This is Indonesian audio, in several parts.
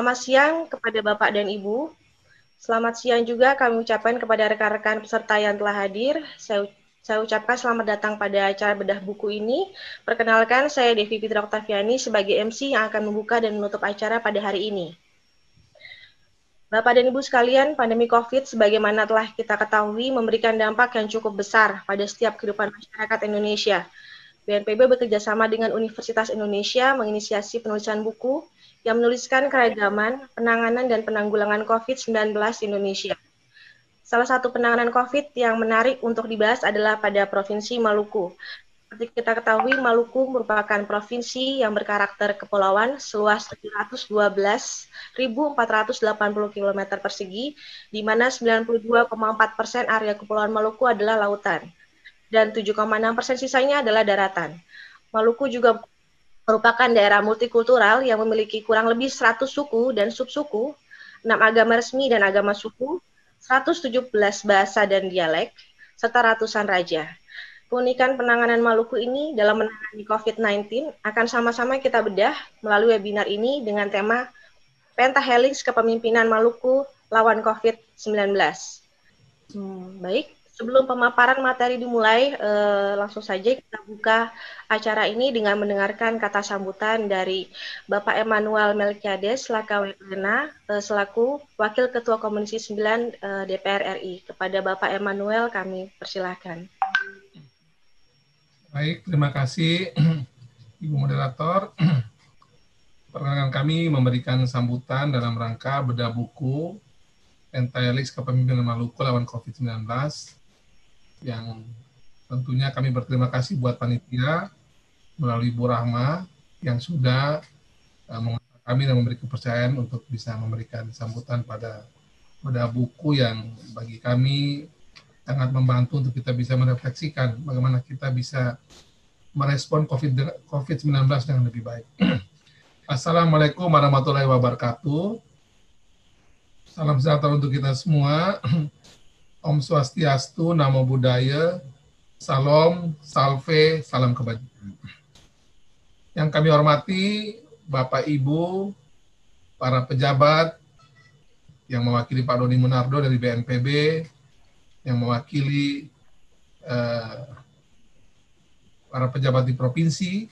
Selamat siang kepada Bapak dan Ibu. Selamat siang juga kami ucapkan kepada rekan-rekan peserta yang telah hadir. Saya ucapkan selamat datang pada acara bedah buku ini. Perkenalkan, saya Devi Fitra Oktaviani sebagai MC yang akan membuka dan menutup acara pada hari ini. Bapak dan Ibu sekalian, pandemi COVID sebagaimana telah kita ketahui memberikan dampak yang cukup besar pada setiap kehidupan masyarakat Indonesia. BNPB bekerjasama dengan Universitas Indonesia menginisiasi penulisan buku yang menuliskan keragaman, penanganan, dan penanggulangan COVID-19 di Indonesia. Salah satu penanganan COVID yang menarik untuk dibahas adalah pada Provinsi Maluku. Seperti kita ketahui, Maluku merupakan provinsi yang berkarakter kepulauan seluas 712.480 km persegi, di mana 92,4% area kepulauan Maluku adalah lautan, dan 7,6% sisanya adalah daratan. Maluku juga merupakan daerah multikultural yang memiliki kurang lebih 100 suku dan subsuku, 6 agama resmi dan agama suku, 117 bahasa dan dialek, serta ratusan raja. Keunikan penanganan Maluku ini dalam menangani COVID-19 akan sama-sama kita bedah melalui webinar ini dengan tema Pentahelix Kepemimpinan Maluku lawan COVID-19. Baik, sebelum pemaparan materi dimulai, langsung saja kita buka acara ini dengan mendengarkan kata sambutan dari Bapak Emmanuel Melkiades Lakawena selaku Wakil Ketua Komisi 9 DPR RI. Kepada Bapak Emmanuel kami persilahkan. Baik, terima kasih Ibu Moderator. Perkenalkan kami memberikan sambutan dalam rangka bedah buku Pentahelix Kepemimpinan Maluku lawan COVID-19 yang tentunya kami berterima kasih buat panitia melalui Bu Rahma yang sudah mengundang kami dan memberi kepercayaan untuk bisa memberikan sambutan pada bedah buku yang bagi kami sangat membantu untuk kita bisa merefleksikan bagaimana kita bisa merespon COVID-19 dengan lebih baik. Assalamualaikum warahmatullahi wabarakatuh. Salam sejahtera untuk kita semua. Om Swastiastu, Namo Buddhaya, Salam, Salve, Salam Kebajikan. Yang kami hormati Bapak Ibu, para pejabat yang mewakili Pak Doni Monardo dari BNPB, yang mewakili para pejabat di provinsi,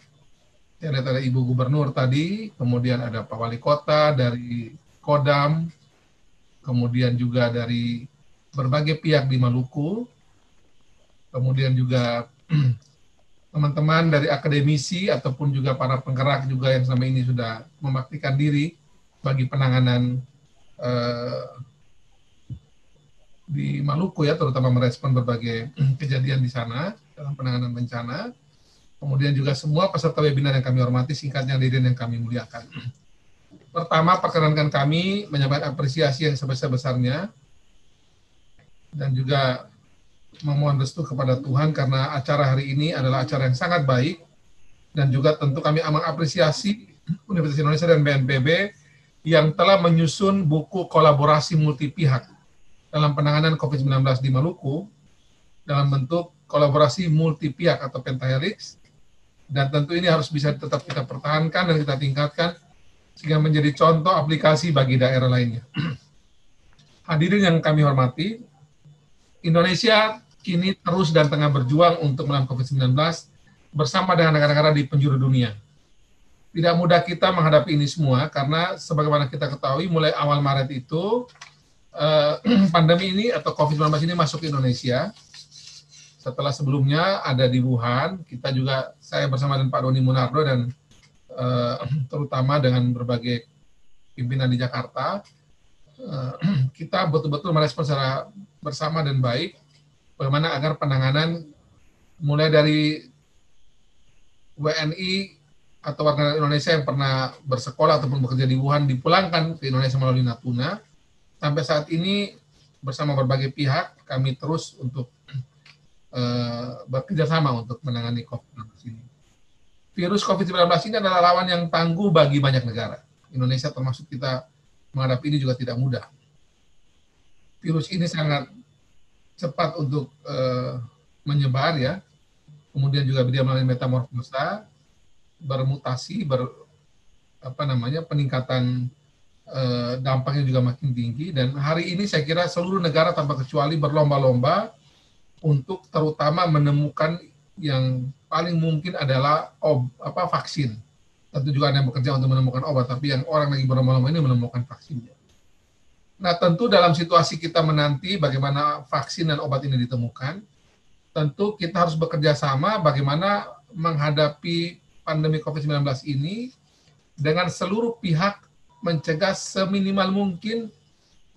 saya lihat ada Ibu Gubernur tadi, kemudian ada Pak Wali Kota dari Kodam, kemudian juga dari berbagai pihak di Maluku, kemudian juga teman-teman dari akademisi ataupun juga para penggerak juga yang selama ini sudah membaktikan diri bagi penanganan di Maluku ya, terutama merespon berbagai kejadian di sana dalam penanganan bencana. Kemudian juga semua peserta webinar yang kami hormati, singkatnya hadirin yang kami muliakan. Pertama, perkenankan kami menyampaikan apresiasi yang sebesar-besarnya dan juga memohon restu kepada Tuhan karena acara hari ini adalah acara yang sangat baik dan juga tentu kami mengapresiasi Universitas Indonesia dan BNPB yang telah menyusun buku kolaborasi multi pihak dalam penanganan COVID-19 di Maluku dalam bentuk kolaborasi multi pihak atau Pentahelix. Dan tentu ini harus bisa tetap kita pertahankan dan kita tingkatkan sehingga menjadi contoh aplikasi bagi daerah lainnya. Hadirin yang kami hormati, Indonesia kini terus dan tengah berjuang untuk melawan COVID-19 bersama dengan negara-negara di penjuru dunia. Tidak mudah kita menghadapi ini semua karena sebagaimana kita ketahui mulai awal Maret itu pandemi ini atau COVID-19 ini masuk ke Indonesia. Setelah sebelumnya ada di Wuhan, kita juga, saya bersama dengan Pak Doni Monardo dan terutama dengan berbagai pimpinan di Jakarta, kita betul-betul merespon secara bersama dan baik, bagaimana agar penanganan mulai dari WNI atau warga Indonesia yang pernah bersekolah ataupun bekerja di Wuhan dipulangkan ke Indonesia melalui Natuna. Sampai saat ini bersama berbagai pihak kami terus untuk bekerja sama untuk menangani COVID-19 ini. Virus COVID-19 ini adalah lawan yang tangguh bagi banyak negara. Indonesia termasuk kita menghadapi ini juga tidak mudah. Virus ini sangat cepat untuk menyebar ya. Kemudian juga dia melalui metamorfosa, bermutasi, peningkatan dampaknya juga makin tinggi. Dan hari ini saya kira seluruh negara tanpa kecuali berlomba-lomba untuk terutama menemukan yang paling mungkin adalah vaksin. Tentu juga ada yang bekerja untuk menemukan obat, tapi yang orang lagi berlomba-lomba ini menemukan vaksinnya. Nah, tentu dalam situasi kita menanti bagaimana vaksin dan obat ini ditemukan, tentu kita harus bekerja sama bagaimana menghadapi pandemi COVID-19 ini dengan seluruh pihak mencegah seminimal mungkin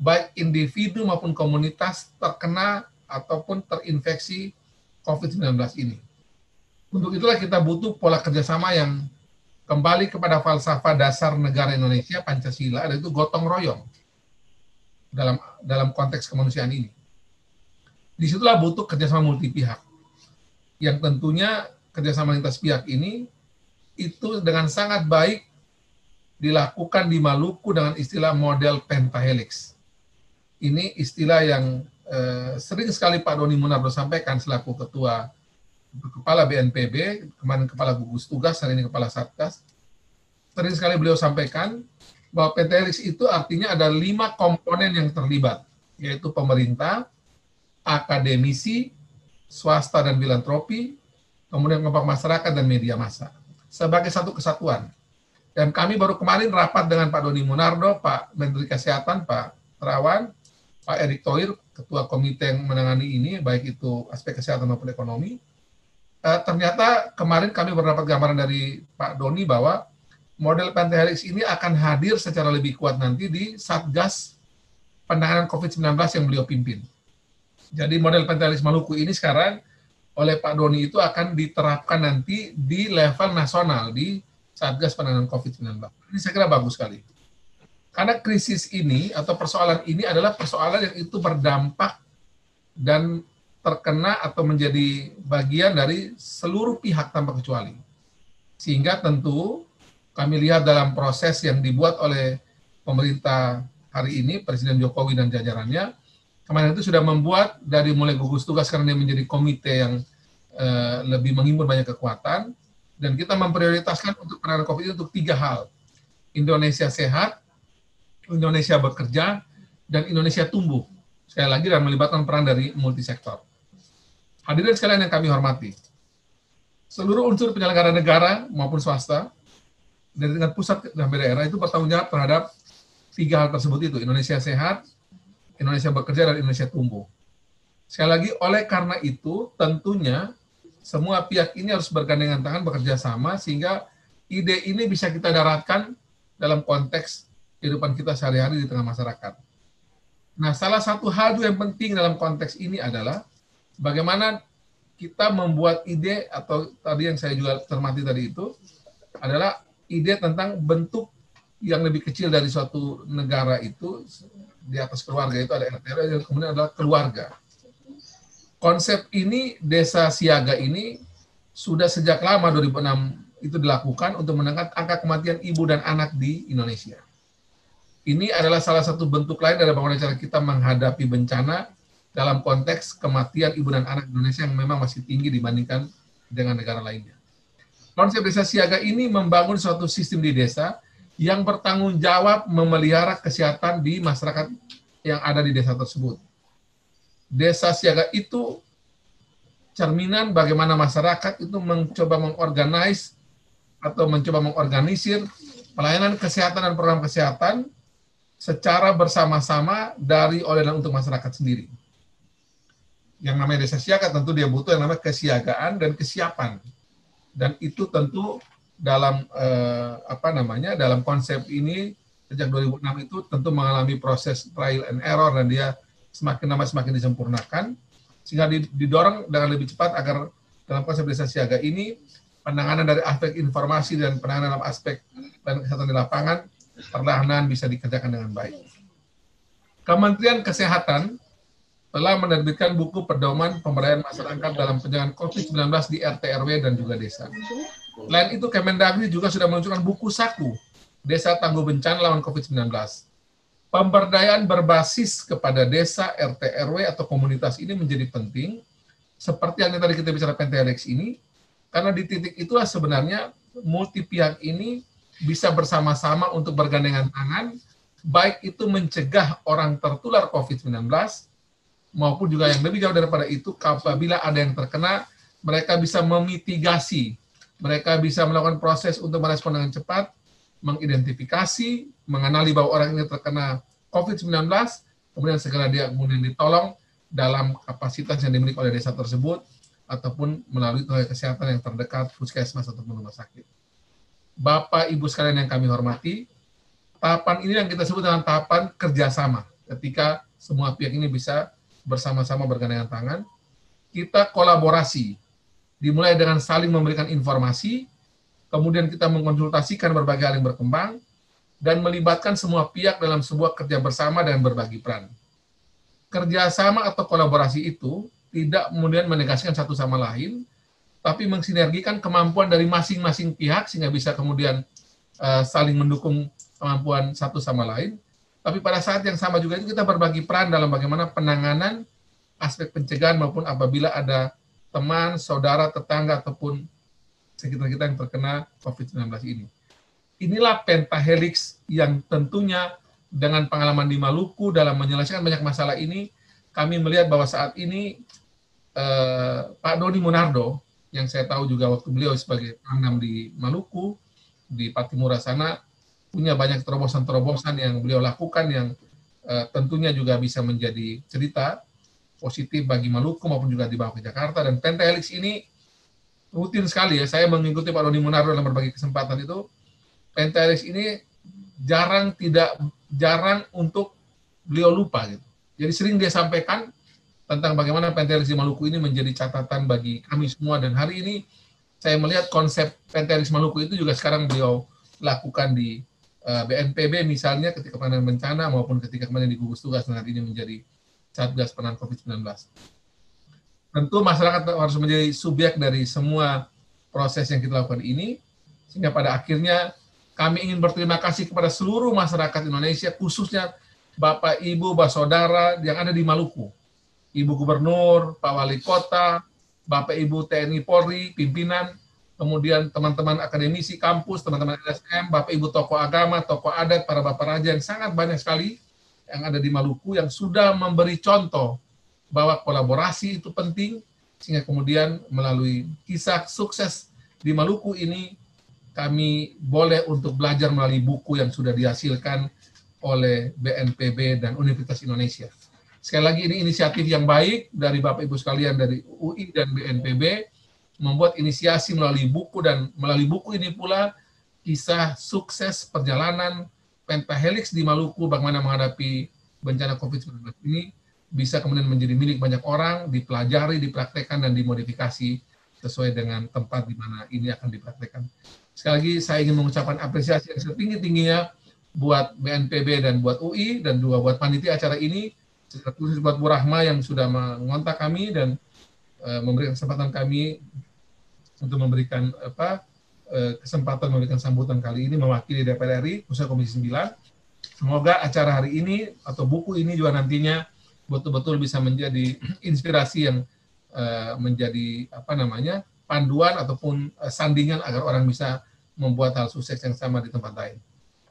baik individu maupun komunitas terkena ataupun terinfeksi COVID-19 ini. Untuk itulah kita butuh pola kerjasama yang kembali kepada falsafah dasar negara Indonesia, Pancasila, yaitu gotong royong dalam konteks kemanusiaan ini. Disitulah butuh kerjasama multi pihak, yang tentunya kerjasama lintas pihak ini itu dengan sangat baik dilakukan di Maluku dengan istilah model pentahelix. Ini istilah yang sering sekali Pak Doni Monardo sampaikan selaku Kepala BNPB, kemarin Kepala Gugus Tugas, hari ini Kepala Satgas. Sering sekali beliau sampaikan bahwa pentahelix itu artinya ada 5 komponen yang terlibat, yaitu pemerintah, akademisi, swasta dan filantropi, kemudian kelompok masyarakat dan media massa, sebagai satu kesatuan. Dan kami baru kemarin rapat dengan Pak Doni Monardo, Pak Menteri Kesehatan, Pak Terawan, Pak Erick Thohir, Ketua Komite yang menangani ini, baik itu aspek kesehatan maupun ekonomi. Ternyata kemarin kami berdapat gambaran dari Pak Doni bahwa model pentahelix ini akan hadir secara lebih kuat nanti di Satgas Penanganan COVID-19 yang beliau pimpin. Jadi model pentahelix Maluku ini sekarang oleh Pak Doni itu akan diterapkan nanti di level nasional di Satgas Penanganan COVID-19. Ini saya kira bagus sekali. Karena krisis ini atau persoalan ini adalah persoalan yang itu berdampak dan terkena atau menjadi bagian dari seluruh pihak tanpa kecuali. Sehingga tentu kami lihat dalam proses yang dibuat oleh pemerintah hari ini, Presiden Jokowi dan jajarannya, kemarin itu sudah membuat dari mulai gugus tugas karena dia menjadi komite yang lebih menghimpun banyak kekuatan, dan kita memprioritaskan untuk penanganan COVID itu untuk 3 hal. Indonesia sehat, Indonesia bekerja, dan Indonesia tumbuh. Sekali lagi, dan melibatkan peran dari multisektor. Hadirin sekalian yang kami hormati, seluruh unsur penyelenggara negara maupun swasta, dari tingkat pusat sampai daerah itu bertanggung jawab terhadap 3 hal tersebut itu. Indonesia sehat, Indonesia bekerja, dan Indonesia tumbuh. Sekali lagi, oleh karena itu, tentunya semua pihak ini harus bergandengan tangan, bekerja sama, sehingga ide ini bisa kita daratkan dalam konteks kehidupan kita sehari-hari di tengah masyarakat. Nah, salah satu hal yang penting dalam konteks ini adalah bagaimana kita membuat ide, atau tadi yang saya juga cermati tadi itu, adalah ide tentang bentuk yang lebih kecil dari suatu negara itu, di atas keluarga itu ada RT, dan kemudian adalah keluarga. Konsep ini, desa siaga ini, sudah sejak lama 2006 itu dilakukan untuk menekan angka kematian ibu dan anak di Indonesia. Ini adalah salah satu bentuk lain dari bagaimana cara kita menghadapi bencana dalam konteks kematian ibu dan anak Indonesia yang memang masih tinggi dibandingkan dengan negara lainnya. Konsep desa siaga ini membangun suatu sistem di desa yang bertanggung jawab memelihara kesehatan di masyarakat yang ada di desa tersebut. Desa siaga itu cerminan bagaimana masyarakat itu mencoba mengorganize atau mencoba mengorganisir pelayanan kesehatan dan program kesehatan secara bersama-sama dari oleh dan untuk masyarakat sendiri. Yang namanya desa siaga tentu dia butuh yang namanya kesiagaan dan kesiapan. Dan itu tentu dalam dalam konsep ini sejak 2006 itu tentu mengalami proses trial and error, dan dia semakin lama semakin disempurnakan sehingga didorong dengan lebih cepat agar dalam konsep desa siaga ini penanganan dari aspek informasi dan penanganan dalam aspek dan kesehatan di lapangan perlahan bisa dikerjakan dengan baik. Kementerian Kesehatan telah menerbitkan buku pedoman pemberdayaan masyarakat dalam pencegahan COVID-19 di RT RW dan juga desa. Selain itu, Kemendagri juga sudah meluncurkan buku saku Desa Tangguh Bencana Lawan COVID-19. Pemberdayaan berbasis kepada desa, RT RW atau komunitas ini menjadi penting, seperti yang tadi kita bicara pentahelix ini, karena di titik itulah sebenarnya multi pihak ini bisa bersama-sama untuk bergandengan tangan baik itu mencegah orang tertular COVID-19, maupun juga yang lebih jauh daripada itu, apabila ada yang terkena, mereka bisa memitigasi, mereka bisa melakukan proses untuk merespon dengan cepat, mengidentifikasi, mengenali bahwa orang ini terkena COVID-19, kemudian segera dia kemudian ditolong dalam kapasitas yang dimiliki oleh desa tersebut, ataupun melalui tenaga kesehatan yang terdekat, puskesmas ataupun rumah sakit. Bapak, Ibu sekalian yang kami hormati, tahapan ini yang kita sebut dengan tahapan kerjasama. Ketika semua pihak ini bisa bersama-sama bergandengan tangan, kita kolaborasi, dimulai dengan saling memberikan informasi, kemudian kita mengkonsultasikan berbagai hal yang berkembang, dan melibatkan semua pihak dalam sebuah kerja bersama dan berbagi peran. Kerjasama atau kolaborasi itu tidak kemudian menegasikan satu sama lain, tapi mensinergikan kemampuan dari masing-masing pihak sehingga bisa kemudian saling mendukung kemampuan satu sama lain. Tapi pada saat yang sama juga itu kita berbagi peran dalam bagaimana penanganan aspek pencegahan maupun apabila ada teman, saudara, tetangga ataupun sekitar kita yang terkena COVID-19 ini. Inilah pentahelix yang tentunya dengan pengalaman di Maluku dalam menyelesaikan banyak masalah ini, kami melihat bahwa saat ini Pak Doni Monardo, yang saya tahu juga waktu beliau sebagai Pangdam di Maluku, di Patimura sana, punya banyak terobosan-terobosan yang beliau lakukan yang tentunya juga bisa menjadi cerita positif bagi Maluku maupun juga dibawa ke Jakarta. Dan pentahelix ini rutin sekali ya, saya mengikuti Pak Doni Monardo dalam berbagai kesempatan itu. Pentahelix ini jarang untuk beliau lupa gitu. Jadi sering dia sampaikan tentang bagaimana pentahelix di Maluku ini menjadi catatan bagi kami semua, dan hari ini saya melihat konsep pentahelix Maluku itu juga sekarang beliau lakukan di BNPB misalnya ketika penanganan bencana maupun ketika kemarin di gugus tugas dan hari ini menjadi Satgas Penanganan COVID-19. Tentu masyarakat harus menjadi subjek dari semua proses yang kita lakukan ini, sehingga pada akhirnya kami ingin berterima kasih kepada seluruh masyarakat Indonesia, khususnya Bapak, Ibu, Bapak, Saudara yang ada di Maluku. Ibu Gubernur, Pak Wali Kota, Bapak Ibu TNI Polri, pimpinan, kemudian teman-teman akademisi kampus, teman-teman LSM, Bapak Ibu tokoh agama, tokoh adat, para Bapak Raja yang sangat banyak sekali yang ada di Maluku yang sudah memberi contoh bahwa kolaborasi itu penting, sehingga kemudian melalui kisah sukses di Maluku ini kami boleh untuk belajar melalui buku yang sudah dihasilkan oleh BNPB dan Universitas Indonesia. Sekali lagi ini inisiatif yang baik dari Bapak Ibu sekalian dari UI dan BNPB membuat inisiasi melalui buku, dan melalui buku ini pula kisah sukses perjalanan pentahelix di Maluku bagaimana menghadapi bencana COVID-19 ini bisa kemudian menjadi milik banyak orang, dipelajari, dipraktekkan, dan dimodifikasi sesuai dengan tempat di mana ini akan dipraktekkan. Sekali lagi saya ingin mengucapkan apresiasi yang setinggi-tingginya buat BNPB dan buat UI dan juga buat panitia acara ini, khusus buat Bu Rahma yang sudah mengontak kami dan memberikan kesempatan kami untuk memberikan kesempatan memberikan sambutan kali ini mewakili DPR RI khususnya Komisi 9. Semoga acara hari ini atau buku ini juga nantinya betul-betul bisa menjadi inspirasi yang menjadi panduan ataupun sandingan agar orang bisa membuat hal sukses yang sama di tempat lain.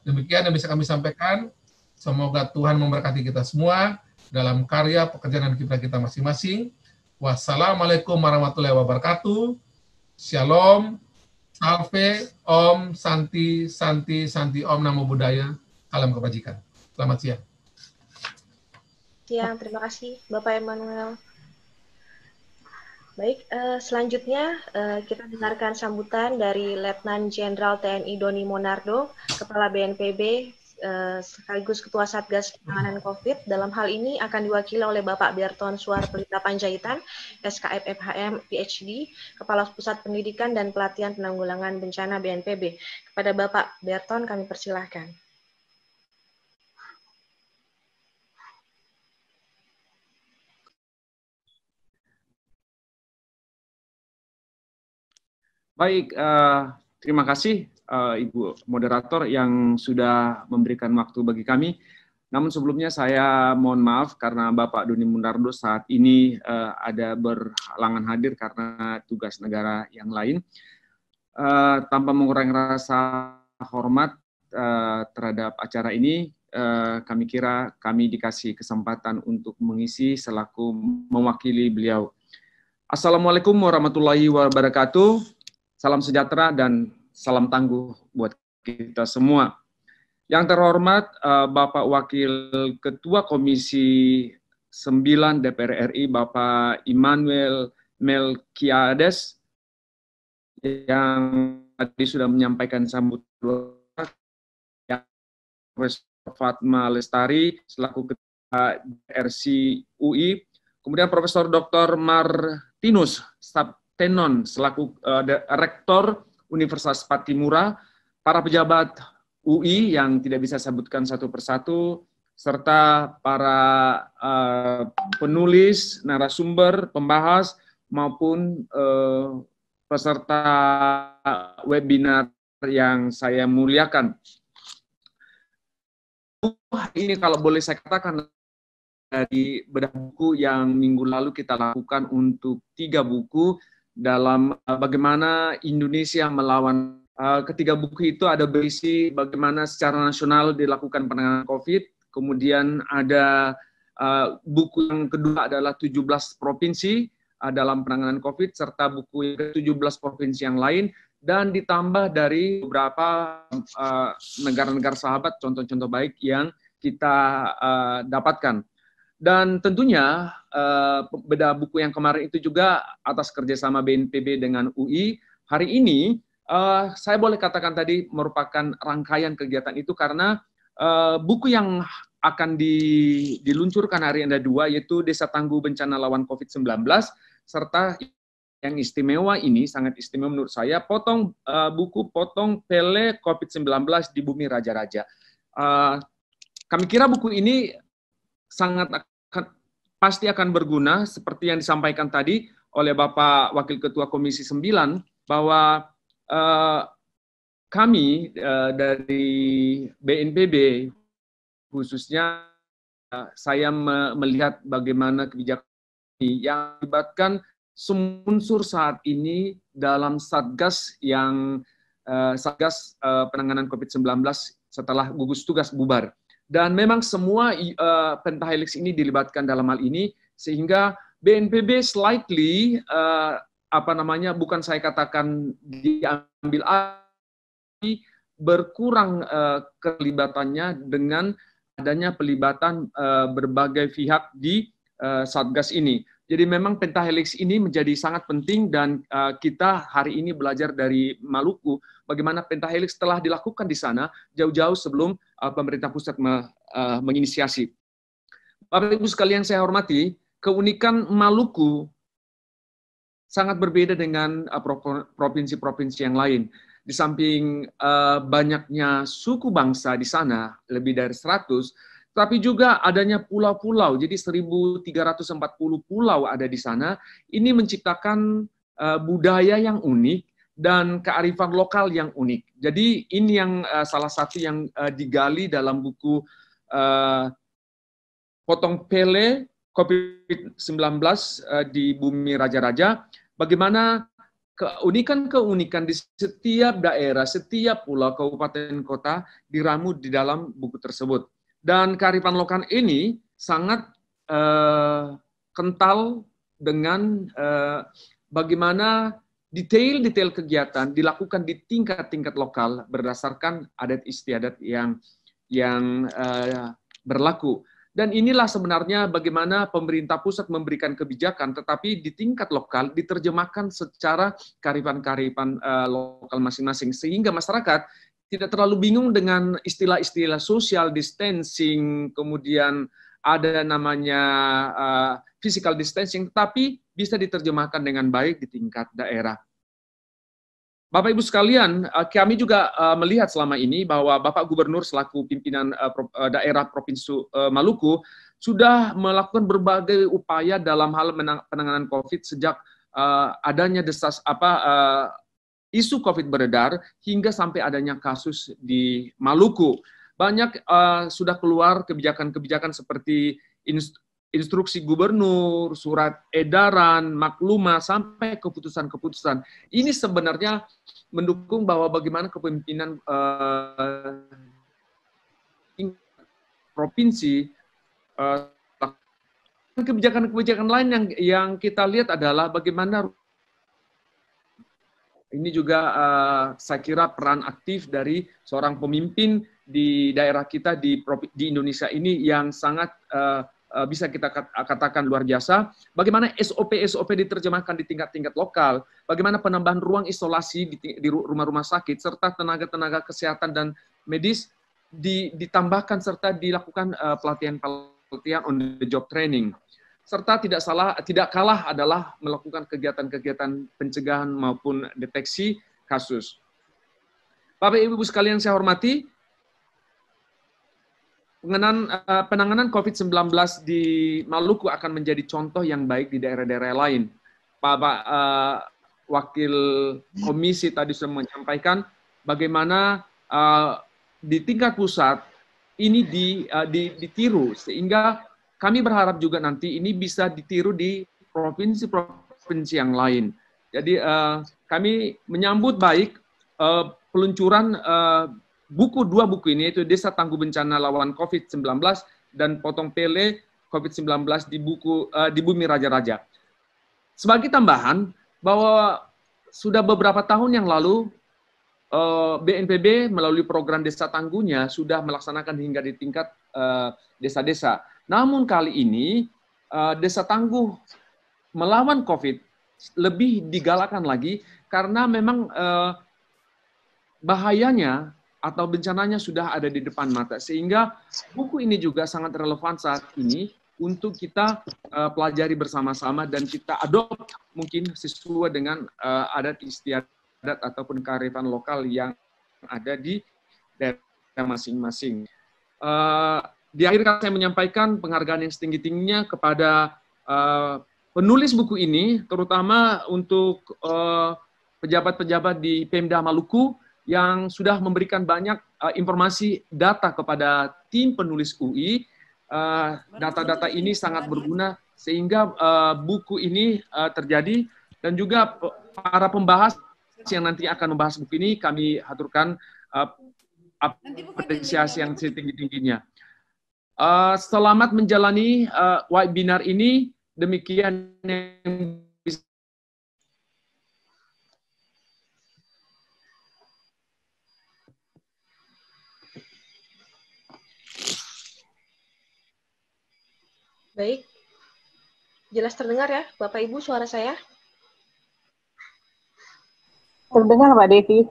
Demikian yang bisa kami sampaikan. Semoga Tuhan memberkati kita semua dalam karya pekerjaan kita masing-masing. Wassalamualaikum warahmatullahi wabarakatuh. Shalom, salve, om, santi, santi, santi, om, namo buddhaya, salam kebajikan. Selamat siang. Siang, terima kasih Bapak Emmanuel. Baik, selanjutnya kita dengarkan sambutan dari Letnan Jenderal TNI Doni Monardo, Kepala BNPB, sekaligus Ketua Satgas Penanganan COVID. Dalam hal ini akan diwakili oleh Bapak Berton Suar Pelita Panjaitan, SKF FHM PhD, Kepala Pusat Pendidikan dan Pelatihan Penanggulangan Bencana BNPB. Kepada Bapak Berton kami persilahkan. Baik, terima kasih Ibu Moderator yang sudah memberikan waktu bagi kami. Namun sebelumnya saya mohon maaf karena Bapak Doni Monardo saat ini ada berhalangan hadir karena tugas negara yang lain. Tanpa mengurangi rasa hormat terhadap acara ini, kami kira kami dikasih kesempatan untuk mengisi selaku mewakili beliau. Assalamualaikum warahmatullahi wabarakatuh. Salam sejahtera dan salam tangguh buat kita semua. Yang terhormat Bapak Wakil Ketua Komisi 9 DPR RI, Bapak Immanuel Melkiades, yang tadi sudah menyampaikan sambutan, yang Profesor Fatma Lestari selaku Ketua RC UI, kemudian Profesor Dr. Martinus Saptenon selaku Rektor Universitas Patimura, para pejabat UI yang tidak bisa sebutkan satu persatu, serta para penulis, narasumber, pembahas, maupun peserta webinar yang saya muliakan. Ini kalau boleh saya katakan dari bedah buku yang minggu lalu kita lakukan untuk 3 buku dalam bagaimana Indonesia melawan. Ketiga buku itu ada berisi bagaimana secara nasional dilakukan penanganan COVID, kemudian ada buku yang kedua adalah 17 provinsi dalam penanganan COVID, serta buku yang ke-17 provinsi yang lain, dan ditambah dari beberapa negara-negara sahabat, contoh-contoh baik yang kita dapatkan. Dan tentunya bedah buku yang kemarin itu juga atas kerjasama BNPB dengan UI. Hari ini saya boleh katakan tadi merupakan rangkaian kegiatan itu karena buku yang akan diluncurkan hari ini ada 2, yaitu Desa Tangguh Bencana Lawan COVID-19, serta yang istimewa ini, sangat istimewa menurut saya, buku Potong Pele COVID-19 di Bumi Raja-Raja. Kami kira buku ini pasti akan berguna, seperti yang disampaikan tadi oleh Bapak Wakil Ketua Komisi 9, bahwa kami dari BNPB, khususnya saya melihat bagaimana kebijakan yang melibatkan semua unsur saat ini dalam Satgas penanganan COVID-19 setelah gugus tugas bubar. Dan memang semua pentahelix ini dilibatkan dalam hal ini, sehingga BNPB slightly bukan saya katakan diambil alih, berkurang kelibatannya dengan adanya pelibatan berbagai pihak di Satgas ini. Jadi memang pentahelix ini menjadi sangat penting, dan kita hari ini belajar dari Maluku bagaimana pentahelix telah dilakukan di sana jauh-jauh sebelum pemerintah pusat menginisiasi. Bapak Ibu sekalian saya hormati, keunikan Maluku sangat berbeda dengan provinsi-provinsi yang lain. Di samping banyaknya suku bangsa di sana, lebih dari 100, tapi juga adanya pulau-pulau, jadi 1.340 pulau ada di sana. Ini menciptakan budaya yang unik dan kearifan lokal yang unik. Jadi ini yang salah satu yang digali dalam buku Potong Pele COVID-19 di Bumi Raja-Raja, bagaimana keunikan-keunikan di setiap daerah, setiap pulau, kabupaten, kota diramu di dalam buku tersebut. Dan kearifan lokal ini sangat kental dengan bagaimana detail-detail kegiatan dilakukan di tingkat-tingkat lokal berdasarkan adat istiadat yang berlaku. Dan inilah sebenarnya bagaimana pemerintah pusat memberikan kebijakan, tetapi di tingkat lokal diterjemahkan secara kearifan-kearifan lokal masing-masing, sehingga masyarakat tidak terlalu bingung dengan istilah-istilah social distancing, kemudian ada namanya physical distancing, tapi bisa diterjemahkan dengan baik di tingkat daerah. Bapak Ibu sekalian, kami juga melihat selama ini bahwa Bapak Gubernur selaku pimpinan daerah Provinsi Maluku sudah melakukan berbagai upaya dalam hal penanganan COVID sejak adanya isu COVID beredar hingga sampai adanya kasus di Maluku. Banyak sudah keluar kebijakan-kebijakan seperti instruksi gubernur, surat edaran, maklumah, sampai keputusan-keputusan. Ini sebenarnya mendukung bahwa bagaimana kepemimpinan provinsi, kebijakan-kebijakan lain yang kita lihat adalah bagaimana ini juga saya kira peran aktif dari seorang pemimpin di daerah kita di Indonesia ini yang sangat bisa kita katakan luar biasa. Bagaimana SOP diterjemahkan di tingkat-tingkat lokal, bagaimana penambahan ruang isolasi di rumah-rumah sakit, serta tenaga-tenaga kesehatan dan medis ditambahkan serta dilakukan pelatihan on the job training. Serta tidak kalah adalah melakukan kegiatan-kegiatan pencegahan maupun deteksi kasus. Bapak Ibu sekalian saya hormati, penanganan COVID-19 di Maluku akan menjadi contoh yang baik di daerah-daerah lain. Pak Wakil Komisi tadi sudah menyampaikan bagaimana di tingkat pusat ini ditiru, sehingga kami berharap juga nanti ini bisa ditiru di provinsi-provinsi yang lain. Jadi kami menyambut baik peluncuran dua buku ini, yaitu Desa Tangguh Bencana Lawan COVID-19 dan Potong Pele COVID-19 di Bumi Raja-Raja. Sebagai tambahan, bahwa sudah beberapa tahun yang lalu BNPB melalui program Desa Tangguhnya sudah melaksanakan hingga di tingkat desa-desa. Namun kali ini Desa Tangguh melawan COVID lebih digalakan lagi karena memang bahayanya atau bencananya sudah ada di depan mata. Sehingga buku ini juga sangat relevan saat ini untuk kita pelajari bersama-sama dan kita adopt mungkin sesuai dengan adat istiadat ataupun kearifan lokal yang ada di daerah masing-masing. Di akhir kata saya menyampaikan penghargaan yang setinggi-tingginya kepada penulis buku ini, terutama untuk pejabat-pejabat di Pemda Maluku yang sudah memberikan banyak informasi data kepada tim penulis UI. Data-data ini sangat berguna sehingga buku ini terjadi, dan juga para pembahas yang nanti akan membahas buku ini kami haturkan apresiasi yang setinggi-tingginya. Selamat menjalani webinar ini. Demikian yang bisa. Baik, jelas terdengar ya Bapak Ibu suara saya? Terdengar Mbak Devi.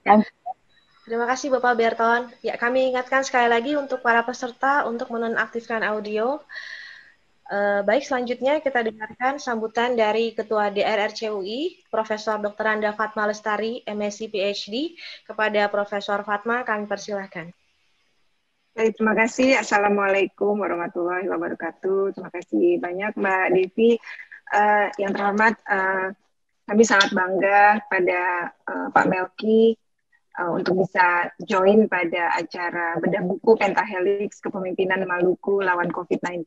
Terima kasih Bapak Berton. Ya, kami ingatkan sekali lagi untuk para peserta untuk menonaktifkan audio. Baik, selanjutnya kita dengarkan sambutan dari Ketua DRRC UI, Profesor Dr. Anda Fatma Lestari, MSc PhD. Kepada Profesor Fatma, kami persilahkan. Baik, terima kasih. Assalamualaikum warahmatullahi wabarakatuh. Terima kasih banyak Mbak Devi. Yang terhormat, kami sangat bangga pada Pak Melki untuk bisa join pada acara bedah buku Pentahelix Kepemimpinan Maluku Lawan COVID-19.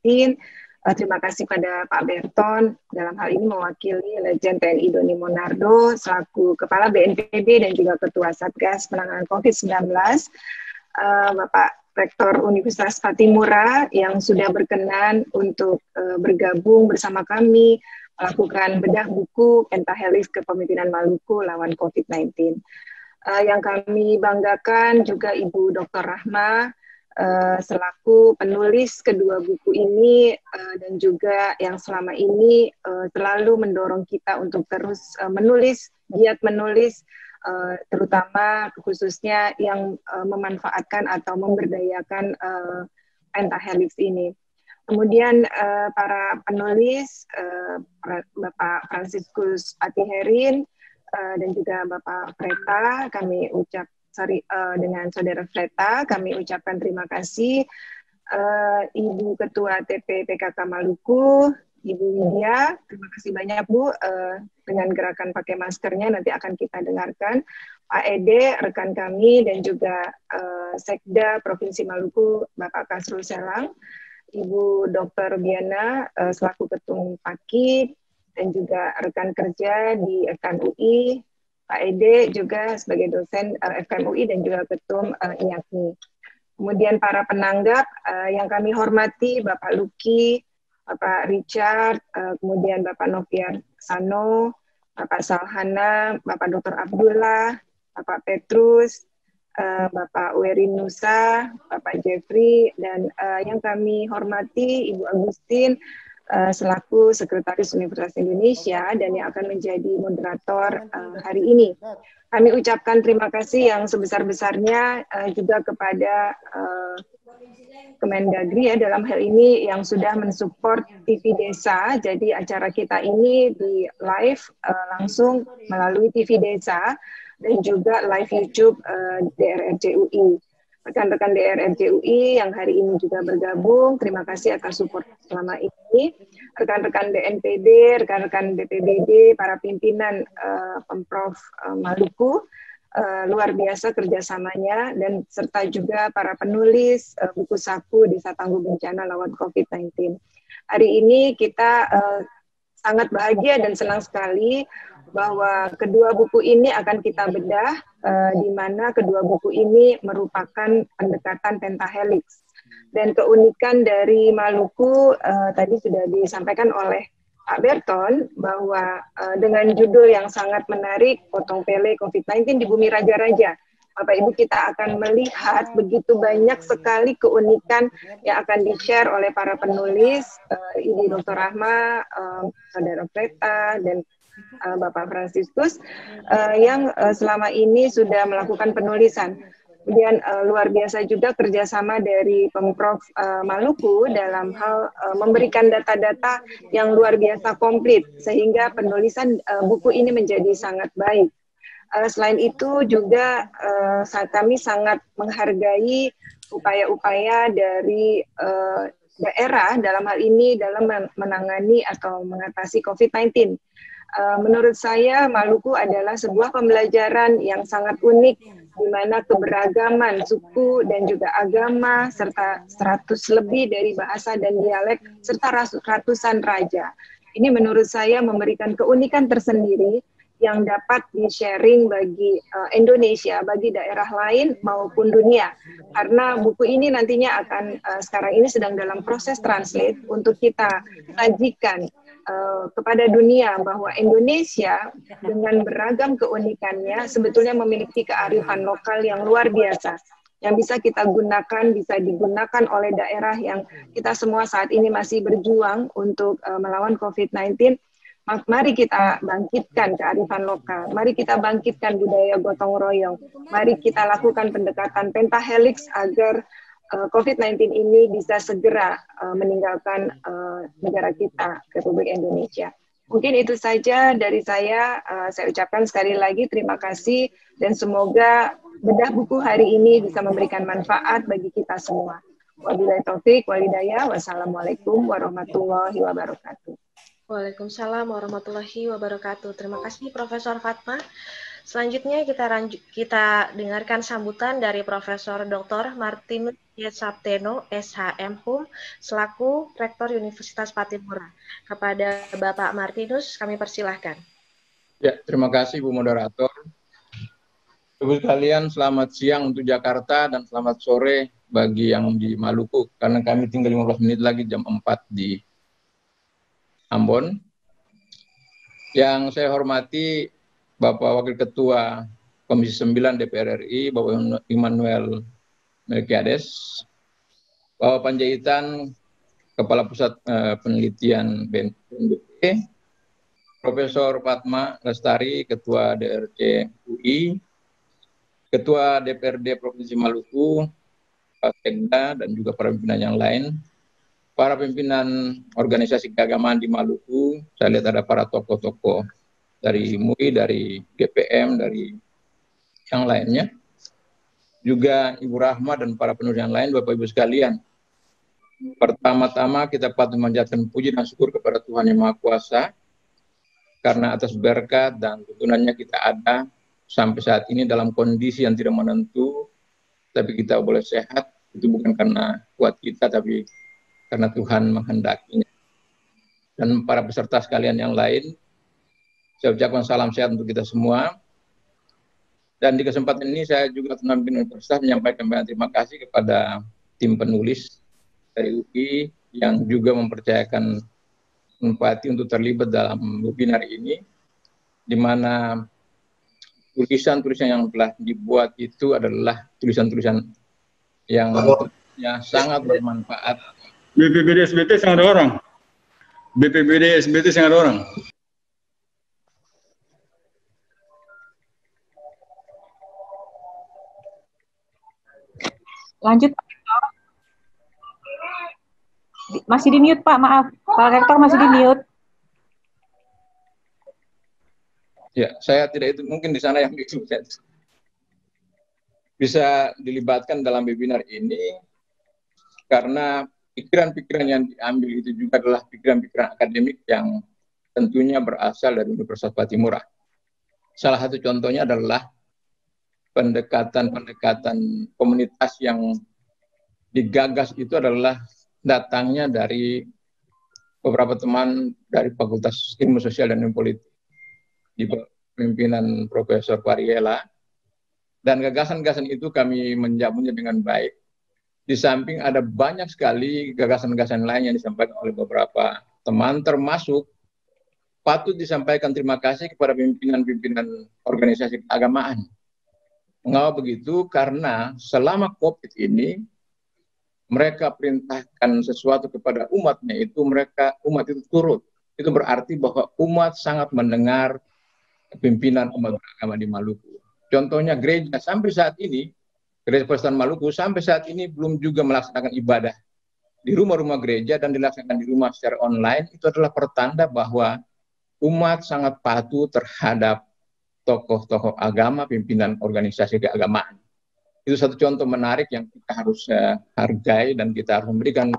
Terima kasih pada Pak Berton dalam hal ini mewakili Legend TNI Doni Monardo selaku Kepala BNPB dan juga Ketua Satgas Penanganan COVID-19, Bapak Rektor Universitas Patimura yang sudah berkenan untuk bergabung bersama kami melakukan bedah buku Pentahelix Kepemimpinan Maluku Lawan COVID-19. Yang kami banggakan juga Ibu Dr. Rahma selaku penulis kedua buku ini dan juga yang selama ini selalu mendorong kita untuk terus menulis, giat menulis, terutama khususnya yang memanfaatkan atau memberdayakan Pentahelix ini. Kemudian para penulis, Bapak Franciscus Atiherin dan juga Bapak Freta, kami dengan Saudara Freta, kami ucapkan terima kasih. Ibu Ketua TP PKK Maluku, Ibu Widya, terima kasih banyak Bu. Dengan gerakan pakai maskernya nanti akan kita dengarkan. Pak Ede, rekan kami, dan juga Sekda Provinsi Maluku, Bapak Kasrul Selang, Ibu Dr. Biana, selaku Ketum PAKI, dan juga rekan kerja di FKM UI, Pak Ede juga sebagai dosen FKM UI dan juga Ketum IAKMI. Kemudian para penanggap yang kami hormati, Bapak Luki, Bapak Richard, kemudian Bapak Noviar Sano, Bapak Salhana, Bapak Dr. Abdullah, Bapak Petrus, Bapak Werin Nusa, Bapak Jeffrey, dan yang kami hormati Ibu Agustin selaku Sekretaris Universitas Indonesia dan yang akan menjadi moderator hari ini. Kami ucapkan terima kasih yang sebesar-besarnya juga kepada Kemendagri ya dalam hal ini yang sudah mensupport TV Desa. Jadi acara kita ini di live langsung melalui TV Desa dan juga live YouTube DRRC UI. Rekan-rekan DRRC UI yang hari ini juga bergabung, terima kasih atas support selama ini. Rekan-rekan BNPB, rekan-rekan BPBD, para pimpinan Pemprov Maluku, luar biasa kerjasamanya, dan serta juga para penulis buku saku Desa Tangguh Bencana Lawan COVID-19. Hari ini kita sangat bahagia dan senang sekali bahwa kedua buku ini akan kita bedah, di mana kedua buku ini merupakan pendekatan pentahelix. Dan keunikan dari Maluku tadi sudah disampaikan oleh Pak Berton, bahwa dengan judul yang sangat menarik, Potong Pele COVID-19 di Bumi Raja-Raja, Bapak Ibu kita akan melihat begitu banyak sekali keunikan yang akan di-share oleh para penulis, Ibu Dr. Rahma, Saudara Preta, dan Bapak Franciscus yang selama ini sudah melakukan penulisan. Kemudian luar biasa juga kerjasama dari Pemprov Maluku dalam hal memberikan data-data yang luar biasa komplit sehingga penulisan buku ini menjadi sangat baik. Selain itu juga kami sangat menghargai upaya-upaya dari daerah dalam hal ini dalam menangani atau mengatasi COVID-19. Menurut saya Maluku adalah sebuah pembelajaran yang sangat unik di mana keberagaman suku dan juga agama serta 100 lebih dari bahasa dan dialek serta ratusan raja. Ini menurut saya memberikan keunikan tersendiri yang dapat di-sharing bagi Indonesia, bagi daerah lain maupun dunia. Karena buku ini nantinya akan sekarang ini sedang dalam proses translate untuk kita sajikan kepada dunia bahwa Indonesia dengan beragam keunikannya sebetulnya memiliki kearifan lokal yang luar biasa yang bisa kita gunakan, bisa digunakan oleh daerah yang kita semua saat ini masih berjuang untuk melawan COVID-19. Mari kita bangkitkan kearifan lokal, mari kita bangkitkan budaya gotong royong, mari kita lakukan pendekatan pentahelix agar COVID-19 ini bisa segera meninggalkan negara kita, Republik Indonesia. Mungkin itu saja dari saya ucapkan sekali lagi terima kasih dan semoga bedah buku hari ini bisa memberikan manfaat bagi kita semua. Wabillahi taufik walhidayah, wassalamualaikum warahmatullahi wabarakatuh. Waalaikumsalam warahmatullahi wabarakatuh. Terima kasih Profesor Fatma. Selanjutnya kita dengarkan sambutan dari Profesor Dr. Martinus Sabteno, SHM Hum, selaku Rektor Universitas Pattimura. Kepada Bapak Martinus, kami persilahkan. Ya, terima kasih Bu Moderator. Ibu sekalian, selamat siang untuk Jakarta dan selamat sore bagi yang di Maluku, karena kami tinggal 15 menit lagi jam 4 di Ambon. Yang saya hormati Bapak Wakil Ketua Komisi 9 DPR RI, Bapak Immanuel Melkiades, Bapak Panjaitan, Kepala Pusat Penelitian BNPB, Profesor Fatma Lestari, Ketua DRC UI, Ketua DPRD Provinsi Maluku, Pak Sekda, dan juga para pimpinan yang lain, para pimpinan organisasi keagamaan di Maluku. Saya lihat ada para tokoh-tokoh dari MUI, dari GPM, dari yang lainnya. Juga Ibu Rahma dan para penulis yang lain, Bapak Ibu sekalian. Pertama-tama kita patut memanjatkan puji dan syukur kepada Tuhan Yang Maha Kuasa, karena atas berkat dan tuntunannya kita ada sampai saat ini dalam kondisi yang tidak menentu, tapi kita boleh sehat. Itu bukan karena kuat kita, tapi karena Tuhan menghendakinya. Dan para peserta sekalian yang lain, saya ucapkan salam sehat untuk kita semua. Dan di kesempatan ini saya juga pemimpin universitas menyampaikan banyak terima kasih kepada tim penulis dari UI yang juga mempercayakan Unpati untuk terlibat dalam webinar ini, di mana tulisan-tulisan yang telah dibuat itu adalah tulisan-tulisan yang sangat bermanfaat. BPBD SBT sangat ada orang. BPBD SBT sangat ada orang. Lanjut. Masih di mute, Pak. Maaf. Pak Rektor masih di mute. Ya, saya tidak itu, mungkin di sana yang bisa dilibatkan dalam webinar ini karena pikiran-pikiran yang diambil itu juga adalah pikiran-pikiran akademik yang tentunya berasal dari Universitas Patimura. Salah satu contohnya adalah pendekatan komunitas yang digagas itu adalah datangnya dari beberapa teman dari Fakultas Ilmu Sosial dan Ilmu Politik di pimpinan Profesor Pariela, dan gagasan-gagasan itu kami menjamunya dengan baik. Di samping ada banyak sekali gagasan-gagasan lain yang disampaikan oleh beberapa teman, termasuk patut disampaikan terima kasih kepada pimpinan-pimpinan organisasi keagamaan. Mengapa begitu? Karena selama COVID ini mereka perintahkan sesuatu kepada umatnya, itu umat itu turut. Itu berarti bahwa umat sangat mendengar pimpinan umat beragama di Maluku. Contohnya gereja sampai saat ini, Gereja Protestan Maluku sampai saat ini belum juga melaksanakan ibadah di rumah-rumah gereja dan dilaksanakan di rumah secara online. Itu adalah pertanda bahwa umat sangat patuh terhadap tokoh-tokoh agama, pimpinan organisasi keagamaan. Itu satu contoh menarik yang kita harus hargai dan kita harus memberikan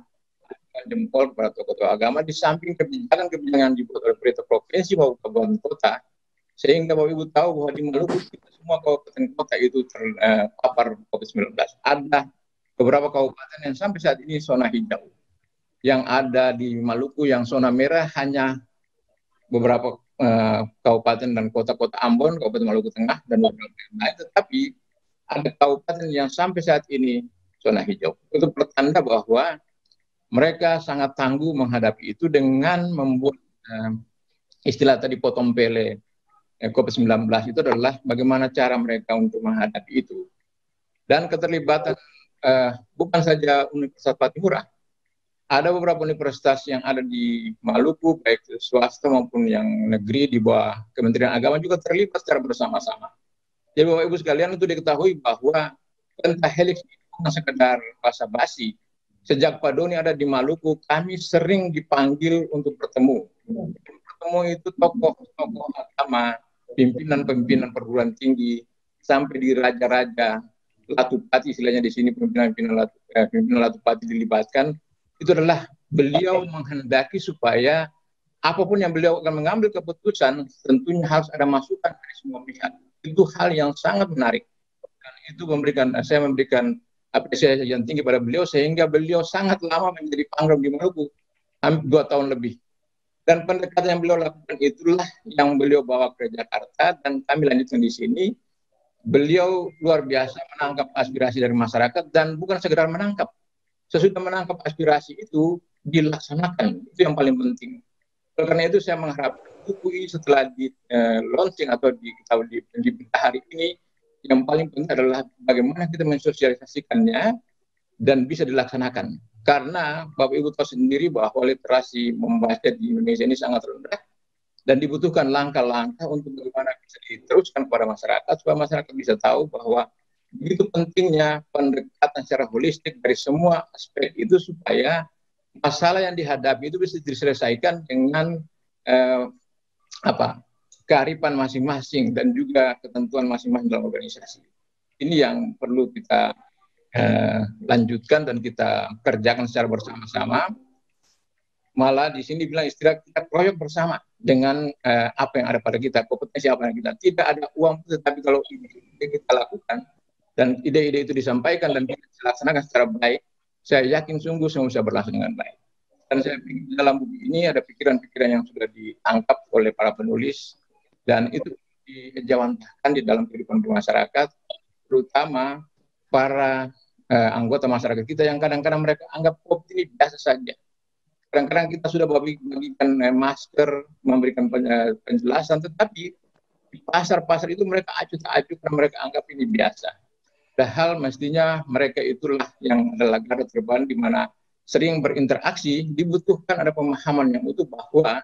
jempol kepada tokoh-tokoh agama, di samping kebijakan-kebijakan yang dibuat oleh pemerintah provinsi maupun kabupaten kota, sehingga Bapak Ibu tahu bahwa di Maluku kita semua kabupaten kota itu terpapar COVID-19. Ada beberapa kabupaten yang sampai saat ini zona hijau. Yang ada di Maluku yang zona merah hanya beberapa kabupaten dan kota-kota Ambon, Kabupaten Maluku Tengah, dan beberapa yang lain, tetapi ada kabupaten yang sampai saat ini zona hijau. Itu pertanda bahwa mereka sangat tangguh menghadapi itu dengan membuat istilah tadi potong pele COVID-19 itu adalah bagaimana cara mereka untuk menghadapi itu. Dan keterlibatan bukan saja Universitas Patimura, ada beberapa universitas yang ada di Maluku, baik swasta maupun yang negeri di bawah Kementerian Agama juga terlibat secara bersama-sama. Jadi Bapak Ibu sekalian itu diketahui bahwa pentahelix itu bukan sekedar basa-basi. Sejak Pak Doni ada di Maluku, kami sering dipanggil untuk bertemu. Bertemu itu tokoh-tokoh agama, pimpinan-pimpinan perguruan tinggi, sampai di raja-raja, Latupati istilahnya di sini, pimpinan Latupati dilibatkan. Itu adalah beliau menghendaki supaya apapun yang beliau akan mengambil keputusan, tentunya harus ada masukan dari semua pihak. Itu hal yang sangat menarik. Dan itu saya memberikan apresiasi yang tinggi pada beliau, sehingga beliau sangat lama menjadi pangdam di Maluku, 2 tahun lebih. Dan pendekatan yang beliau lakukan itulah yang beliau bawa ke Jakarta, dan kami lanjutkan di sini. Beliau luar biasa menangkap aspirasi dari masyarakat, dan bukan sekedar menangkap. Sesudah menangkap aspirasi itu, dilaksanakan. Itu yang paling penting. Karena itu saya mengharapkan UI setelah di launching atau di hari ini, yang paling penting adalah bagaimana kita mensosialisasikannya dan bisa dilaksanakan. Karena Bapak Ibu tahu sendiri bahwa literasi membaca di Indonesia ini sangat rendah, dan dibutuhkan langkah-langkah untuk bagaimana bisa diteruskan kepada masyarakat, supaya masyarakat bisa tahu bahwa begitu pentingnya pendekatan secara holistik dari semua aspek itu, supaya masalah yang dihadapi itu bisa diselesaikan dengan kearifan masing-masing dan juga ketentuan masing-masing dalam organisasi. Ini yang perlu kita lanjutkan dan kita kerjakan secara bersama-sama. Malah di sini bilang istilah kita proyek bersama dengan apa yang ada pada kita, kompetensi apa yang kita. Tidak ada uang, tetapi kalau ini kita lakukan dan ide-ide itu disampaikan dan kita dilaksanakan secara baik, saya yakin sungguh semua bisa berlangsung dengan baik. Dan saya pikir dalam buku ini ada pikiran-pikiran yang sudah ditangkap oleh para penulis, dan itu dijawantahkan di dalam kehidupan bermasyarakat, terutama para anggota masyarakat kita yang kadang-kadang mereka anggap COVID ini biasa saja. Kadang-kadang kita sudah bagikan masker, memberikan penjelasan, tetapi di pasar-pasar itu mereka acuh tak acuh karena mereka anggap ini biasa. Padahal mestinya mereka itulah yang adalah garda terdepan di mana sering berinteraksi, dibutuhkan ada pemahaman yang utuh bahwa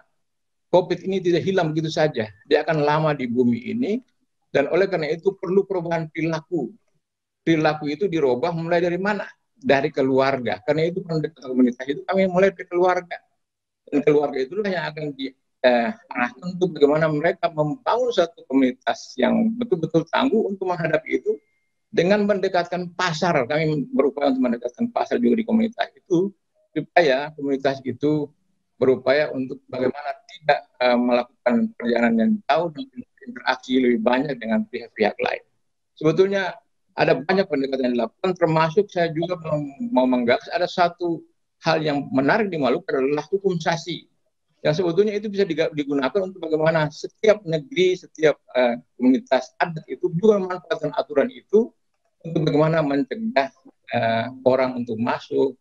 COVID ini tidak hilang begitu saja. Dia akan lama di bumi ini, dan oleh karena itu perlu perubahan perilaku. Perilaku itu dirubah mulai dari mana? Dari keluarga. Karena itu pendekatan komunitas itu kami mulai dari keluarga. Dan keluarga itulah yang akan diarahkan untuk bagaimana mereka membangun satu komunitas yang betul-betul tangguh untuk menghadapi itu dengan mendekatkan pasar. Kami berupaya untuk mendekatkan pasar juga di komunitas itu, supaya komunitas itu berupaya untuk bagaimana tidak melakukan perjalanan yang jauh dan interaksi lebih banyak dengan pihak-pihak lain. Sebetulnya ada banyak pendekatan yang dilakukan, termasuk saya juga mau menggagas ada satu hal yang menarik di Maluku adalah hukum sasi. Yang sebetulnya itu bisa digunakan untuk bagaimana setiap negeri, setiap komunitas adat itu juga memanfaatkan aturan itu untuk bagaimana mencegah orang untuk masuk,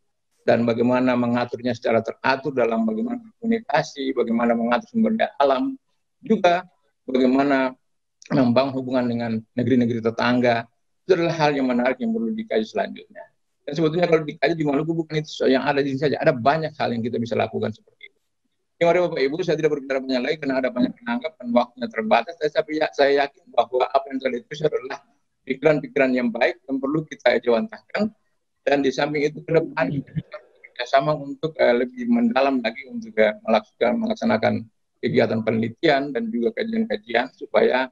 dan bagaimana mengaturnya secara teratur dalam bagaimana komunikasi, bagaimana mengatur sumber daya alam, juga bagaimana membangun hubungan dengan negeri-negeri tetangga. Itu adalah hal yang menarik yang perlu dikaji selanjutnya. Dan sebetulnya kalau dikaji di Maluku bukan itu yang ada di sini saja, ada banyak hal yang kita bisa lakukan seperti itu. Mari Bapak Ibu, saya tidak berbicara banyak lagi karena ada banyak penanggap dan waktunya terbatas. Tapi saya yakin bahwa apa yang telah ditulis adalah pikiran-pikiran yang baik yang perlu kita ejawantahkan. Dan di samping itu ke depan kerjasama untuk lebih mendalam lagi untuk melaksanakan kegiatan penelitian dan juga kajian-kajian supaya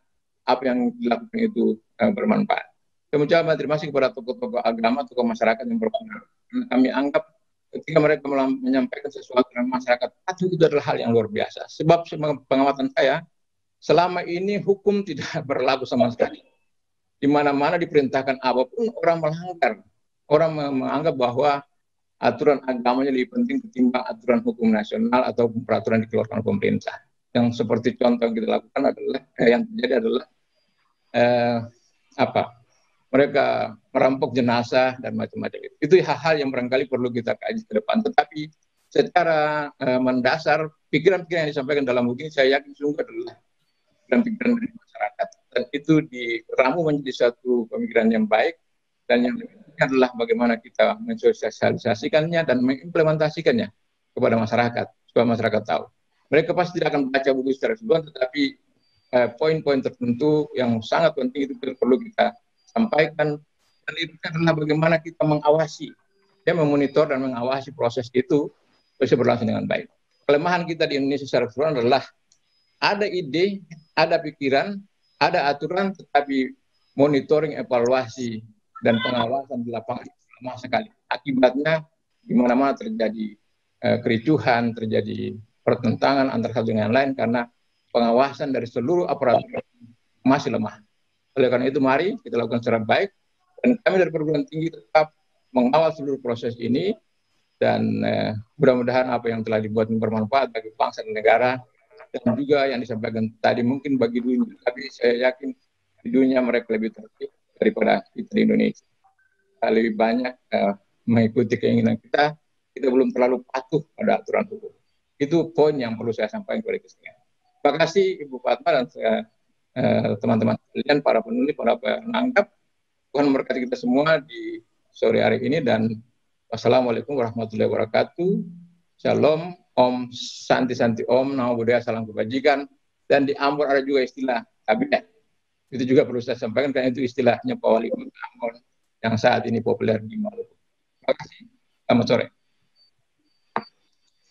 apa yang dilakukan itu bermanfaat. Kemudian terima kasih kepada tokoh-tokoh agama, tokoh masyarakat yang berpengaruh. Kami anggap ketika mereka menyampaikan sesuatu dengan masyarakat, itu adalah hal yang luar biasa. Sebab pengamatan saya, selama ini hukum tidak berlaku sama sekali. Di mana-mana diperintahkan apapun orang melanggar. Orang menganggap bahwa aturan agamanya lebih penting ketimbang aturan hukum nasional atau peraturan dikeluarkan pemerintah. Yang seperti contoh yang kita lakukan adalah yang terjadi adalah mereka merampok jenazah dan macam-macam itu. Itu hal-hal yang barangkali perlu kita kaji ke depan. Tetapi secara mendasar pikiran-pikiran yang disampaikan dalam buku ini saya yakin sungguh adalah pikiran dari masyarakat, dan itu diramu menjadi satu pemikiran yang baik. Dan yang adalah bagaimana kita mensosialisasikannya dan mengimplementasikannya kepada masyarakat, supaya masyarakat tahu. Mereka pasti tidak akan baca buku secara keseluruhan, tetapi poin-poin tertentu yang sangat penting itu perlu kita sampaikan. Dan itu adalah bagaimana kita mengawasi, memonitor dan mengawasi proses itu bisa berlangsung dengan baik. Kelemahan kita di Indonesia secara keseluruhan adalah ada ide, ada pikiran, ada aturan, tetapi monitoring, evaluasi, dan pengawasan di lapangan lama sekali. Akibatnya di mana-mana terjadi kericuhan, terjadi pertentangan antara satu dengan lain karena pengawasan dari seluruh aparat masih lemah. Oleh karena itu mari kita lakukan secara baik, dan kami dari perguruan tinggi tetap mengawal seluruh proses ini, dan mudah-mudahan apa yang telah dibuat bermanfaat bagi bangsa dan negara, dan juga yang disampaikan tadi mungkin bagi dunia, tapi saya yakin di dunia mereka lebih tertib daripada kita di Indonesia. Lebih banyak mengikuti keinginan kita belum terlalu patuh pada aturan hukum. Itu poin yang perlu saya sampaikan kepada kita. Terima kasih Ibu Fatma dan teman-teman sekalian, para penulis, para penanggap. Tuhan memberkati kita semua di sore hari ini, dan wassalamualaikum warahmatullahi wabarakatuh. Shalom, Om Santi Santi Om, Namo Buddhaya, salam kebajikan. Dan di Ambon ada juga istilah kabinet. Itu juga perlu saya sampaikan karena itu istilahnya Pak Wali Kota Ambon yang saat ini populer di Maluku. Terima kasih. Selamat sore.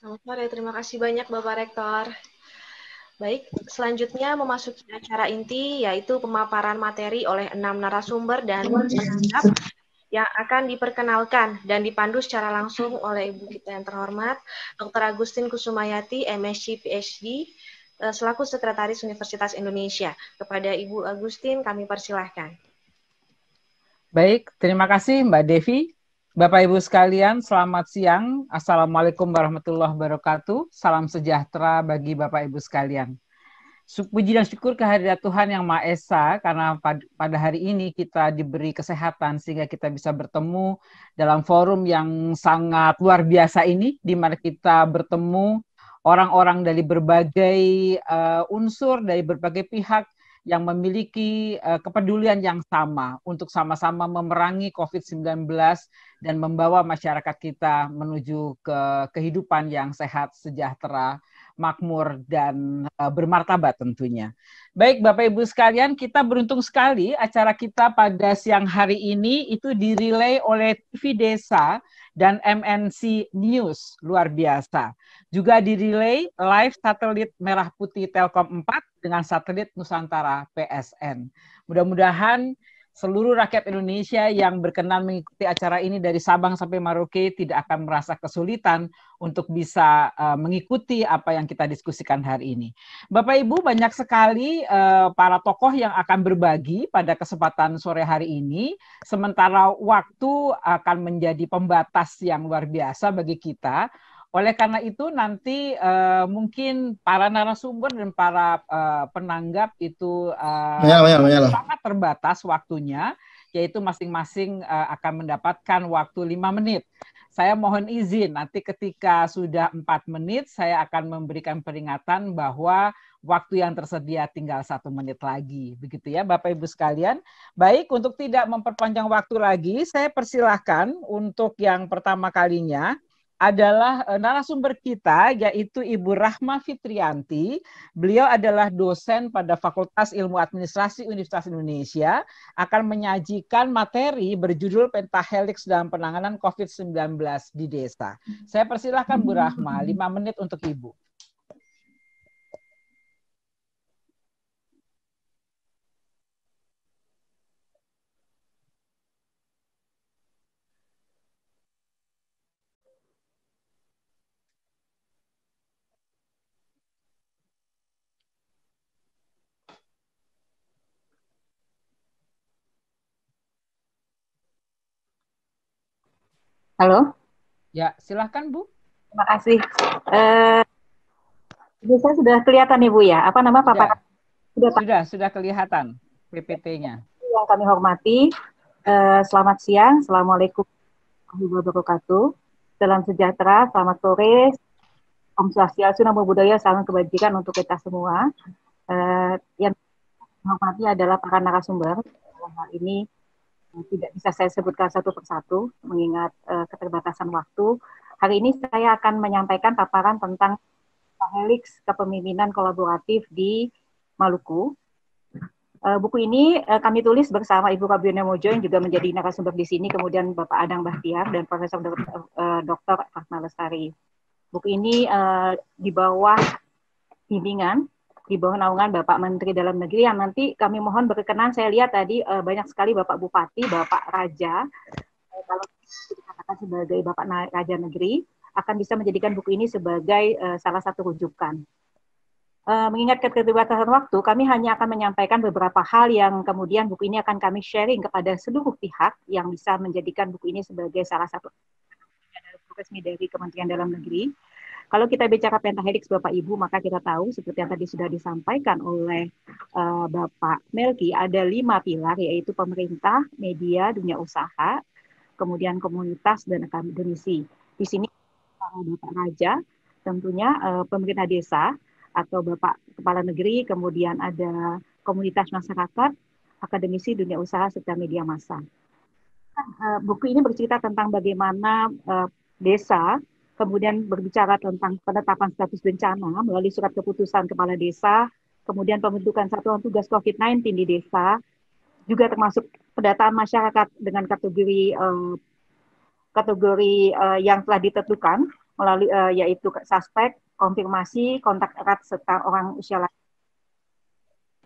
Selamat sore, terima kasih banyak Bapak Rektor. Baik, selanjutnya memasuki acara inti, yaitu pemaparan materi oleh 6 narasumber dan penanggap yang akan diperkenalkan dan dipandu secara langsung oleh Ibu kita yang terhormat, Dr. Agustin Kusumayati, MSc PhD, selaku Sekretaris Universitas Indonesia. Kepada Ibu Agustin, kami persilahkan. Baik, terima kasih Mbak Devi. Bapak Ibu sekalian, selamat siang. Assalamualaikum warahmatullahi wabarakatuh. Salam sejahtera bagi Bapak Ibu sekalian. Puji dan syukur kehadirat Tuhan Yang Maha Esa, karena pada hari ini kita diberi kesehatan sehingga kita bisa bertemu dalam forum yang sangat luar biasa ini, di mana kita bertemu orang-orang dari berbagai unsur, dari berbagai pihak yang memiliki kepedulian yang sama untuk sama-sama memerangi COVID-19 dan membawa masyarakat kita menuju ke kehidupan yang sehat, sejahtera, makmur, dan bermartabat tentunya. Baik Bapak Ibu sekalian, kita beruntung sekali acara kita pada siang hari ini itu dirilai oleh TV Desa dan MNC News, luar biasa. Juga dirilai live satelit Merah Putih Telkom 4 dengan satelit Nusantara PSN. Mudah-mudahan seluruh rakyat Indonesia yang berkenan mengikuti acara ini dari Sabang sampai Merauke tidak akan merasa kesulitan untuk bisa mengikuti apa yang kita diskusikan hari ini. Bapak Ibu, banyak sekali para tokoh yang akan berbagi pada kesempatan sore hari ini, sementara waktu akan menjadi pembatas yang luar biasa bagi kita. Oleh karena itu nanti mungkin para narasumber dan para penanggap itu sangat terbatas waktunya, yaitu masing-masing akan mendapatkan waktu 5 menit. Saya mohon izin nanti ketika sudah 4 menit saya akan memberikan peringatan bahwa waktu yang tersedia tinggal 1 menit lagi. Begitu ya Bapak Ibu sekalian. Baik, untuk tidak memperpanjang waktu lagi, saya persilahkan untuk yang pertama kalinya adalah narasumber kita, yaitu Ibu Rahma Fitrianti. Beliau adalah dosen pada Fakultas Ilmu Administrasi Universitas Indonesia, akan menyajikan materi berjudul Pentahelix dalam penanganan COVID-19 di desa. Saya persilahkan Bu Rahma, 5 menit untuk Ibu. Halo? Ya, silahkan Bu. Terima kasih. Saya sudah kelihatan Ibu ya? Apa nama paparan? Sudah kelihatan PPT-nya. Yang kami hormati, selamat siang, Assalamualaikum warahmatullahi wabarakatuh. Salam sejahtera, selamat sore, Om Swastiastu, Namo Buddhaya, salam kebajikan untuk kita semua. Yang hormati adalah para narasumber. Dalam hal ini tidak bisa saya sebutkan satu persatu mengingat keterbatasan waktu. Hari ini saya akan menyampaikan paparan tentang Helix Kepemimpinan Kolaboratif di Maluku. Buku ini kami tulis bersama Ibu Rabiona Mojo yang juga menjadi narasumber di sini, kemudian Bapak Adang Bahtiar dan Profesor Dr. Fatma Lestari. Buku ini di bawah bimbingan, di bawah naungan Bapak Menteri Dalam Negeri yang nanti kami mohon berkenan. Saya lihat tadi banyak sekali Bapak Bupati, Bapak Raja, kalau dikatakan sebagai Bapak Raja Negeri, akan bisa menjadikan buku ini sebagai salah satu rujukan. Mengingat keterbatasan waktu, kami hanya akan menyampaikan beberapa hal yang kemudian buku ini akan kami sharing kepada seluruh pihak yang bisa menjadikan buku ini sebagai salah satu resmi dari Kementerian Dalam Negeri. Kalau kita bicara Pentahelix Bapak Ibu, maka kita tahu seperti yang tadi sudah disampaikan oleh Bapak Melki, ada 5 pilar, yaitu pemerintah, media, dunia usaha, kemudian komunitas, dan akademisi. Di sini Bapak Raja, tentunya pemerintah desa, atau Bapak Kepala Negeri, kemudian ada komunitas masyarakat, akademisi, dunia usaha, serta media massa. Buku ini bercerita tentang bagaimana desa kemudian berbicara tentang penetapan status bencana melalui surat keputusan kepala desa, kemudian pembentukan satuan tugas COVID-19 di desa, juga termasuk pendataan masyarakat dengan kategori yang telah ditentukan melalui yaitu suspek, konfirmasi, kontak erat serta orang usia lanjut.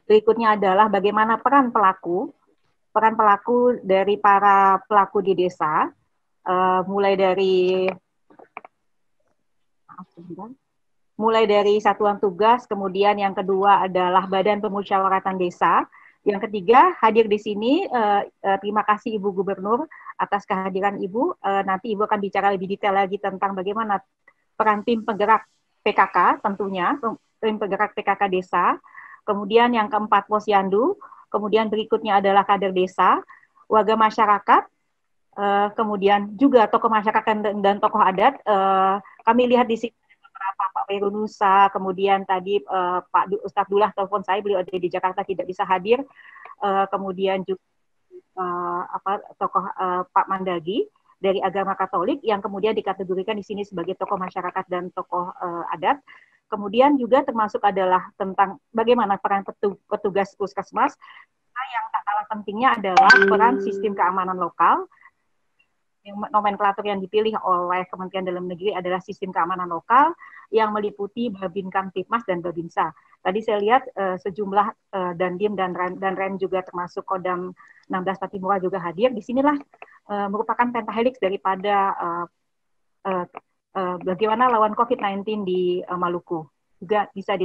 Berikutnya adalah bagaimana peran pelaku dari para pelaku di desa, mulai dari satuan tugas, kemudian yang kedua adalah Badan Pemusyawaratan Desa, yang ketiga hadir di sini, terima kasih Ibu Gubernur atas kehadiran Ibu. Nanti Ibu akan bicara lebih detail lagi tentang bagaimana peran tim penggerak PKK, tentunya tim penggerak PKK desa, kemudian yang keempat posyandu, kemudian berikutnya adalah kader desa, warga masyarakat, kemudian juga tokoh masyarakat dan tokoh adat. Kami lihat di sini beberapa Pak Perunusa, kemudian tadi Pak Ustadz Dullah telepon saya, beliau ada di Jakarta tidak bisa hadir, kemudian juga tokoh Pak Mandagi dari agama Katolik yang kemudian dikategorikan di sini sebagai tokoh masyarakat dan tokoh adat. Kemudian juga termasuk adalah tentang bagaimana peran petugas puskesmas. Yang tak kalah pentingnya adalah peran sistem keamanan lokal. Nomenklatur yang dipilih oleh Kementerian Dalam Negeri adalah sistem keamanan lokal yang meliputi Babin Kamtipmas dan Babinsa. Tadi saya lihat sejumlah Dandim dan Rem juga termasuk Kodam 16 Patimura juga hadir. Disinilah merupakan pentahelix daripada bagaimana lawan COVID-19 di Maluku. Juga bisa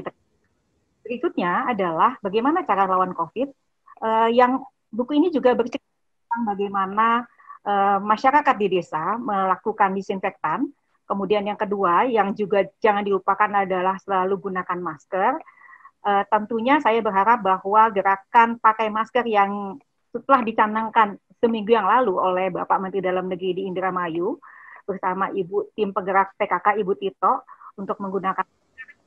berikutnya adalah bagaimana cara lawan COVID. Yang buku ini juga bercerita tentang bagaimana masyarakat di desa melakukan disinfektan. Kemudian yang kedua yang juga jangan dilupakan adalah selalu gunakan masker. Tentunya saya berharap bahwa gerakan pakai masker yang setelah dicanangkan seminggu yang lalu oleh Bapak Menteri Dalam Negeri di Indramayu bersama tim penggerak PKK Ibu Tito untuk menggunakan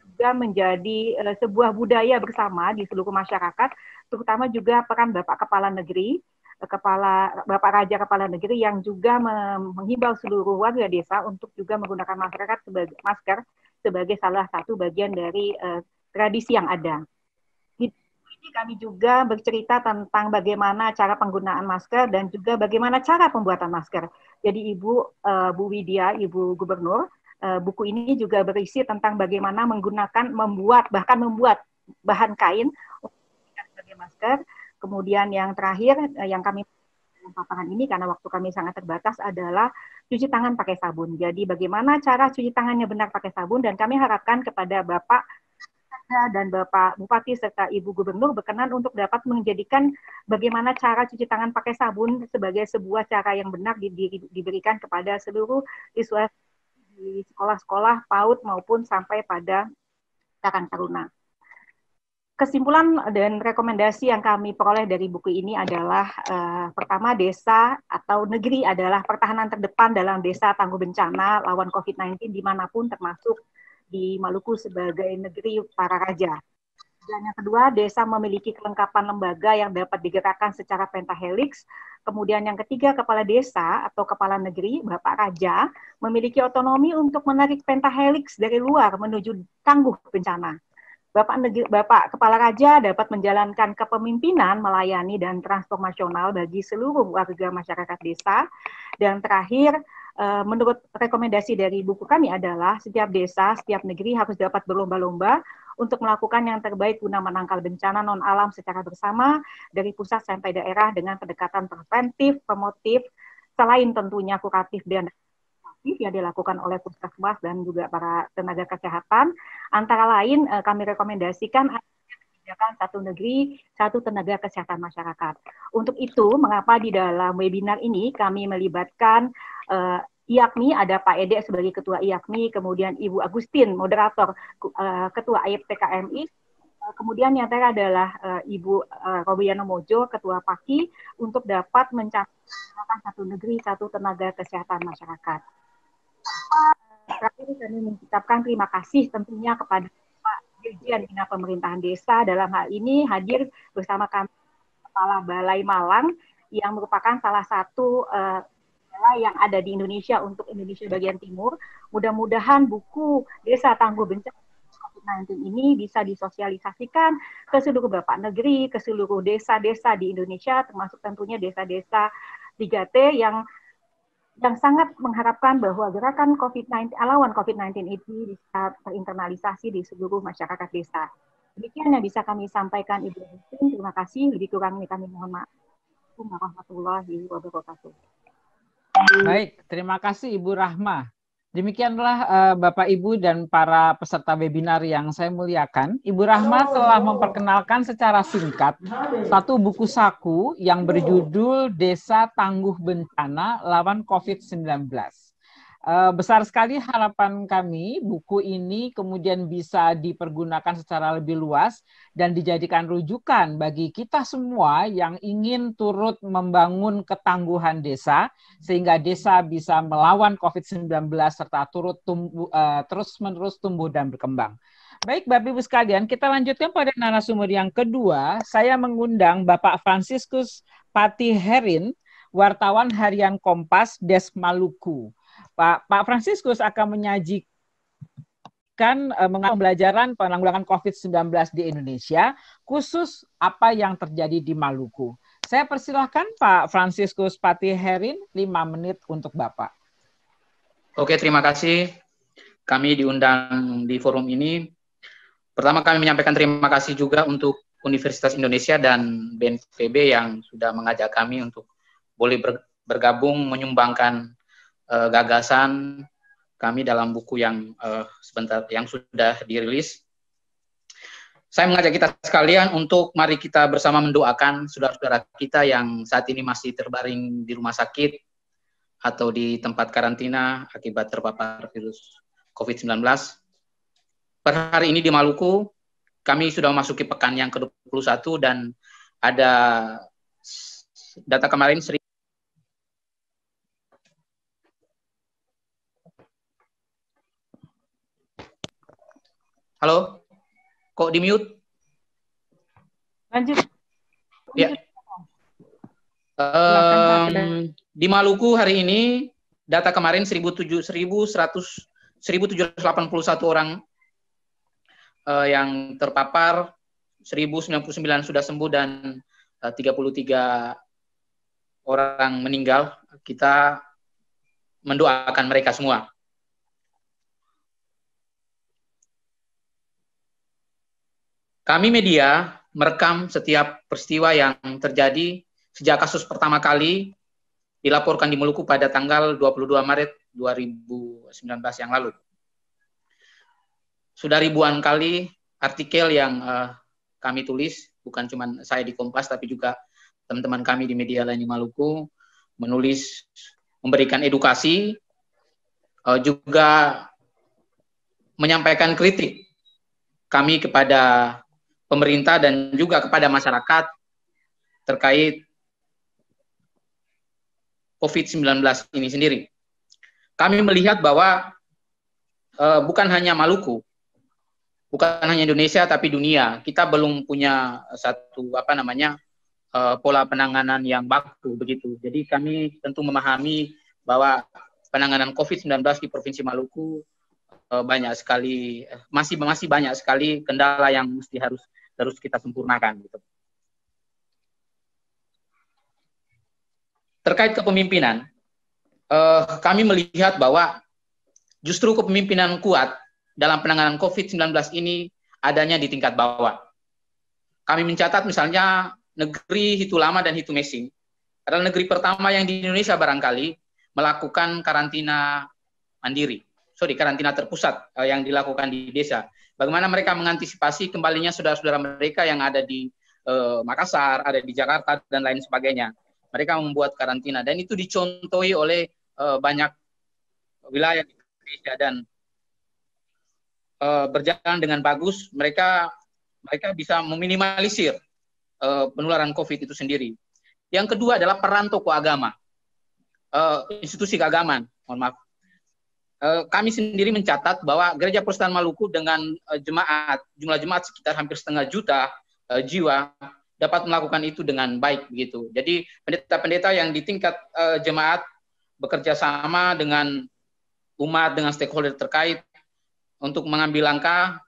juga menjadi sebuah budaya bersama di seluruh masyarakat, terutama juga peran Bapak Kepala Negeri, Bapak Raja Kepala Negeri yang juga menghimbau seluruh warga desa untuk juga menggunakan masker sebagai salah satu bagian dari tradisi yang ada. Di sini kami juga bercerita tentang bagaimana cara penggunaan masker dan juga bagaimana cara pembuatan masker. Jadi Bu Widya, Ibu Gubernur, buku ini juga berisi tentang bagaimana membuat bahan kain sebagai masker. Kemudian yang terakhir yang kami dalam paparan ini karena waktu kami sangat terbatas adalah cuci tangan pakai sabun. Jadi bagaimana cara cuci tangannya benar pakai sabun, dan kami harapkan kepada Bapak dan Bapak Bupati serta Ibu Gubernur berkenan untuk dapat menjadikan bagaimana cara cuci tangan pakai sabun sebagai sebuah cara yang benar diberikan kepada seluruh siswa di sekolah-sekolah PAUD maupun sampai pada Karang Taruna. Kesimpulan dan rekomendasi yang kami peroleh dari buku ini adalah pertama, desa atau negeri adalah pertahanan terdepan dalam desa tangguh bencana lawan COVID-19 dimanapun, termasuk di Maluku sebagai negeri para raja. Dan yang kedua, desa memiliki kelengkapan lembaga yang dapat digerakkan secara pentahelix. Kemudian yang ketiga, kepala desa atau kepala negeri, Bapak Raja, memiliki otonomi untuk menarik pentahelix dari luar menuju tangguh bencana. Bapak Kepala Raja dapat menjalankan kepemimpinan, melayani, dan transformasional bagi seluruh warga masyarakat desa. Dan terakhir, menurut rekomendasi dari buku kami adalah setiap desa, setiap negeri harus dapat berlomba-lomba untuk melakukan yang terbaik guna menangkal bencana non-alam secara bersama dari pusat sampai daerah dengan pendekatan preventif, promotif, selain tentunya kuratif dan yang dilakukan oleh puskesmas dan juga para tenaga kesehatan. Antara lain kami rekomendasikan kebijakan satu negeri, satu tenaga kesehatan masyarakat. Untuk itu, mengapa di dalam webinar ini kami melibatkan IAKMI, ada Pak Ede sebagai Ketua IAKMI, kemudian Ibu Agustin, moderator Ketua AIPTKMI, kemudian yang terakhir adalah Ibu Robiano Mojo, Ketua PAKI, untuk dapat mencapai satu negeri, satu tenaga kesehatan masyarakat. Terakhir kami mengucapkan terima kasih tentunya kepada Pak Dirjen Bina Pemerintahan Desa, dalam hal ini hadir bersama kami Kepala Balai Malang yang merupakan salah satu yang ada di Indonesia untuk Indonesia bagian timur. Mudah-mudahan buku Desa Tangguh Bencana COVID-19 ini bisa disosialisasikan ke seluruh Bapak Negeri, ke seluruh desa-desa di Indonesia, termasuk tentunya desa-desa 3T yang sangat mengharapkan bahwa gerakan COVID-19, lawan COVID-19 itu bisa terinternalisasi di seluruh masyarakat desa. Demikian yang bisa kami sampaikan, Ibu Agustin. Terima kasih. Lebih kurangnya kami mohon maaf. Assalamualaikum warahmatullahi wabarakatuh. Baik, terima kasih Ibu Rahma. Demikianlah Bapak Ibu dan para peserta webinar yang saya muliakan. Ibu Rahma telah memperkenalkan secara singkat satu buku saku yang berjudul Desa Tangguh Bencana Lawan COVID-19. Besar sekali harapan kami buku ini kemudian bisa dipergunakan secara lebih luas dan dijadikan rujukan bagi kita semua yang ingin turut membangun ketangguhan desa sehingga desa bisa melawan COVID-19 serta turut terus-menerus tumbuh dan berkembang. Baik, Bapak Ibu sekalian, kita lanjutkan pada narasumber yang kedua. Saya mengundang Bapak Franciscus Patiherin, wartawan harian Kompas Desk Maluku. Pak Franciscus akan menyajikan pembelajaran penanggulangan COVID-19 di Indonesia, khusus apa yang terjadi di Maluku. Saya persilahkan Pak Franciscus Patiherin, 5 menit untuk Bapak. Oke, terima kasih. Kami diundang di forum ini. Pertama, kami menyampaikan terima kasih juga untuk Universitas Indonesia dan BNPB yang sudah mengajak kami untuk boleh bergabung menyumbangkan gagasan kami dalam buku yang yang sudah dirilis. Saya mengajak kita sekalian untuk mari kita bersama mendoakan saudara-saudara kita yang saat ini masih terbaring di rumah sakit atau di tempat karantina akibat terpapar virus COVID-19. Per hari ini di Maluku, kami sudah memasuki pekan yang ke-21 dan ada data kemarin Halo, kok di mute? Lanjut. Ya. Di Maluku hari ini data kemarin 1.781 orang yang terpapar, 1.099 sudah sembuh dan 33 orang meninggal. Kita mendoakan mereka semua. Kami media merekam setiap peristiwa yang terjadi sejak kasus pertama kali dilaporkan di Maluku pada tanggal 22 Maret 2019 yang lalu. Sudah ribuan kali artikel yang kami tulis, bukan cuma saya di Kompas, tapi juga teman-teman kami di media lain di Maluku, menulis, memberikan edukasi, juga menyampaikan kritik kami kepada pemerintah dan juga kepada masyarakat terkait COVID-19 ini sendiri. Kami melihat bahwa bukan hanya Maluku, bukan hanya Indonesia, tapi dunia, kita belum punya satu pola penanganan yang baku begitu. Jadi kami tentu memahami bahwa penanganan COVID-19 di Provinsi Maluku banyak sekali, masih banyak sekali kendala yang mesti harus kita sempurnakan gitu. Terkait kepemimpinan, kami melihat bahwa justru kepemimpinan kuat dalam penanganan COVID-19 ini adanya di tingkat bawah. Kami mencatat misalnya negeri Hitu Lama dan Hitu Mesing adalah negeri pertama yang di Indonesia barangkali melakukan karantina terpusat yang dilakukan di desa. Bagaimana mereka mengantisipasi kembalinya saudara-saudara mereka yang ada di Makassar, ada di Jakarta, dan lain sebagainya. Mereka membuat karantina, dan itu dicontohi oleh banyak wilayah di Indonesia, dan berjalan dengan bagus. Mereka bisa meminimalisir penularan COVID itu sendiri. Yang kedua adalah peran tokoh agama, institusi keagamaan, mohon maaf. Kami sendiri mencatat bahwa Gereja Protestan Maluku dengan jumlah jemaat sekitar hampir 500,000 jiwa dapat melakukan itu dengan baik begitu. Jadi pendeta-pendeta yang di tingkat jemaat bekerja sama dengan umat, dengan stakeholder terkait untuk mengambil langkah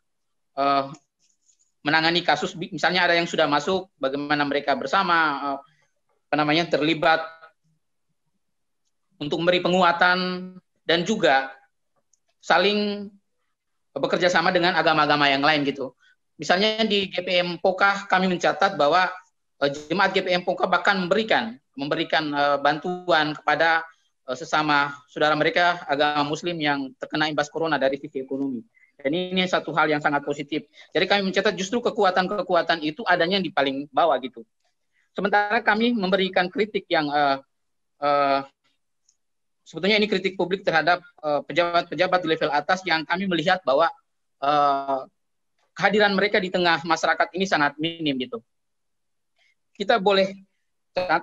menangani kasus, misalnya ada yang sudah masuk, bagaimana mereka bersama terlibat untuk memberi penguatan dan juga saling bekerja sama dengan agama-agama yang lain gitu. Misalnya di GPM Pokah kami mencatat bahwa jemaat GPM Pokah bahkan memberikan bantuan kepada sesama saudara mereka agama Muslim yang terkena imbas corona dari sisi ekonomi. Dan ini satu hal yang sangat positif. Jadi kami mencatat justru kekuatan-kekuatan itu adanya di paling bawah gitu. Sementara kami memberikan kritik yang sebetulnya ini kritik publik terhadap pejabat-pejabat di level atas yang kami melihat bahwa kehadiran mereka di tengah masyarakat ini sangat minim gitu. Kita boleh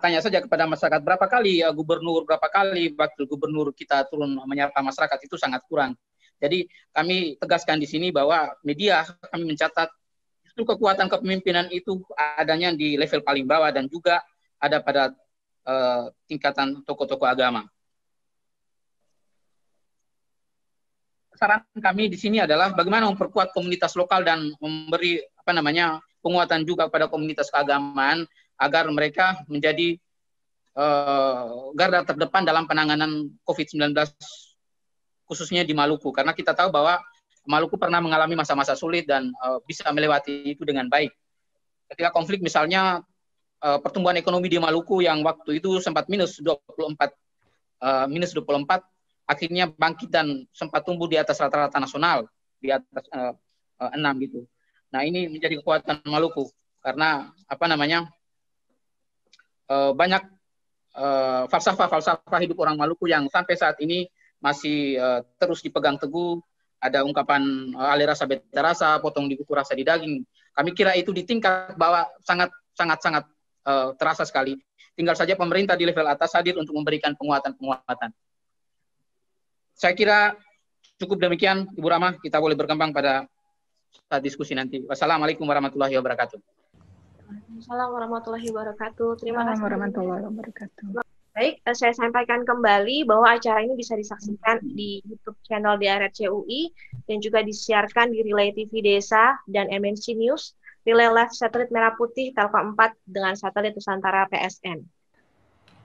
tanya saja kepada masyarakat berapa kali gubernur, berapa kali wakil gubernur kita turun menyapa masyarakat, itu sangat kurang. Jadi kami tegaskan di sini bahwa media, kami mencatat justru kekuatan kepemimpinan itu adanya di level paling bawah dan juga ada pada tingkatan tokoh-tokoh agama. Saran kami di sini adalah bagaimana memperkuat komunitas lokal dan memberi penguatan juga pada komunitas keagamaan agar mereka menjadi garda terdepan dalam penanganan COVID-19 khususnya di Maluku, karena kita tahu bahwa Maluku pernah mengalami masa-masa sulit dan bisa melewati itu dengan baik. Ketika konflik misalnya pertumbuhan ekonomi di Maluku yang waktu itu sempat minus 24, akhirnya bangkit dan sempat tumbuh di atas rata-rata nasional, di atas 6 gitu. Nah, ini menjadi kekuatan Maluku karena banyak falsafah hidup orang Maluku yang sampai saat ini masih terus dipegang teguh. Ada ungkapan alih rasa beta rasa, potong di kuku rasa di daging. Kami kira itu di tingkat bawah sangat terasa sekali. Tinggal saja pemerintah di level atas hadir untuk memberikan penguatan. Saya kira cukup demikian, Ibu Rama. Kita boleh berkembang pada saat diskusi nanti. Wassalamualaikum warahmatullahi wabarakatuh. Waalaikumsalam warahmatullahi wabarakatuh. Terima kasih. Warahmatullahi wabarakatuh. Baik, saya sampaikan kembali bahwa acara ini bisa disaksikan di YouTube channel DRRC UI dan juga disiarkan di Relay TV Desa dan MNC News, Relay Live Satelit Merah Putih Telkom 4 dengan satelit Nusantara PSN.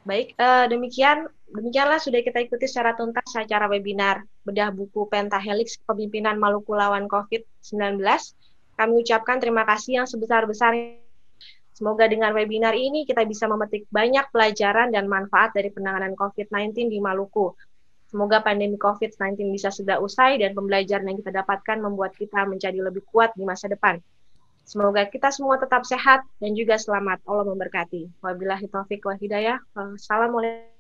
Baik, demikianlah sudah kita ikuti secara tuntas acara webinar bedah buku Pentahelix Kepemimpinan Maluku Lawan COVID-19. Kami ucapkan terima kasih yang sebesar-besarnya. Semoga dengan webinar ini kita bisa memetik banyak pelajaran dan manfaat dari penanganan COVID-19 di Maluku. Semoga pandemi COVID-19 bisa segera usai dan pembelajaran yang kita dapatkan membuat kita menjadi lebih kuat di masa depan. Semoga kita semua tetap sehat dan juga selamat. Allah memberkati. Wabillahi taufiq wa hidayah. Assalamualaikum.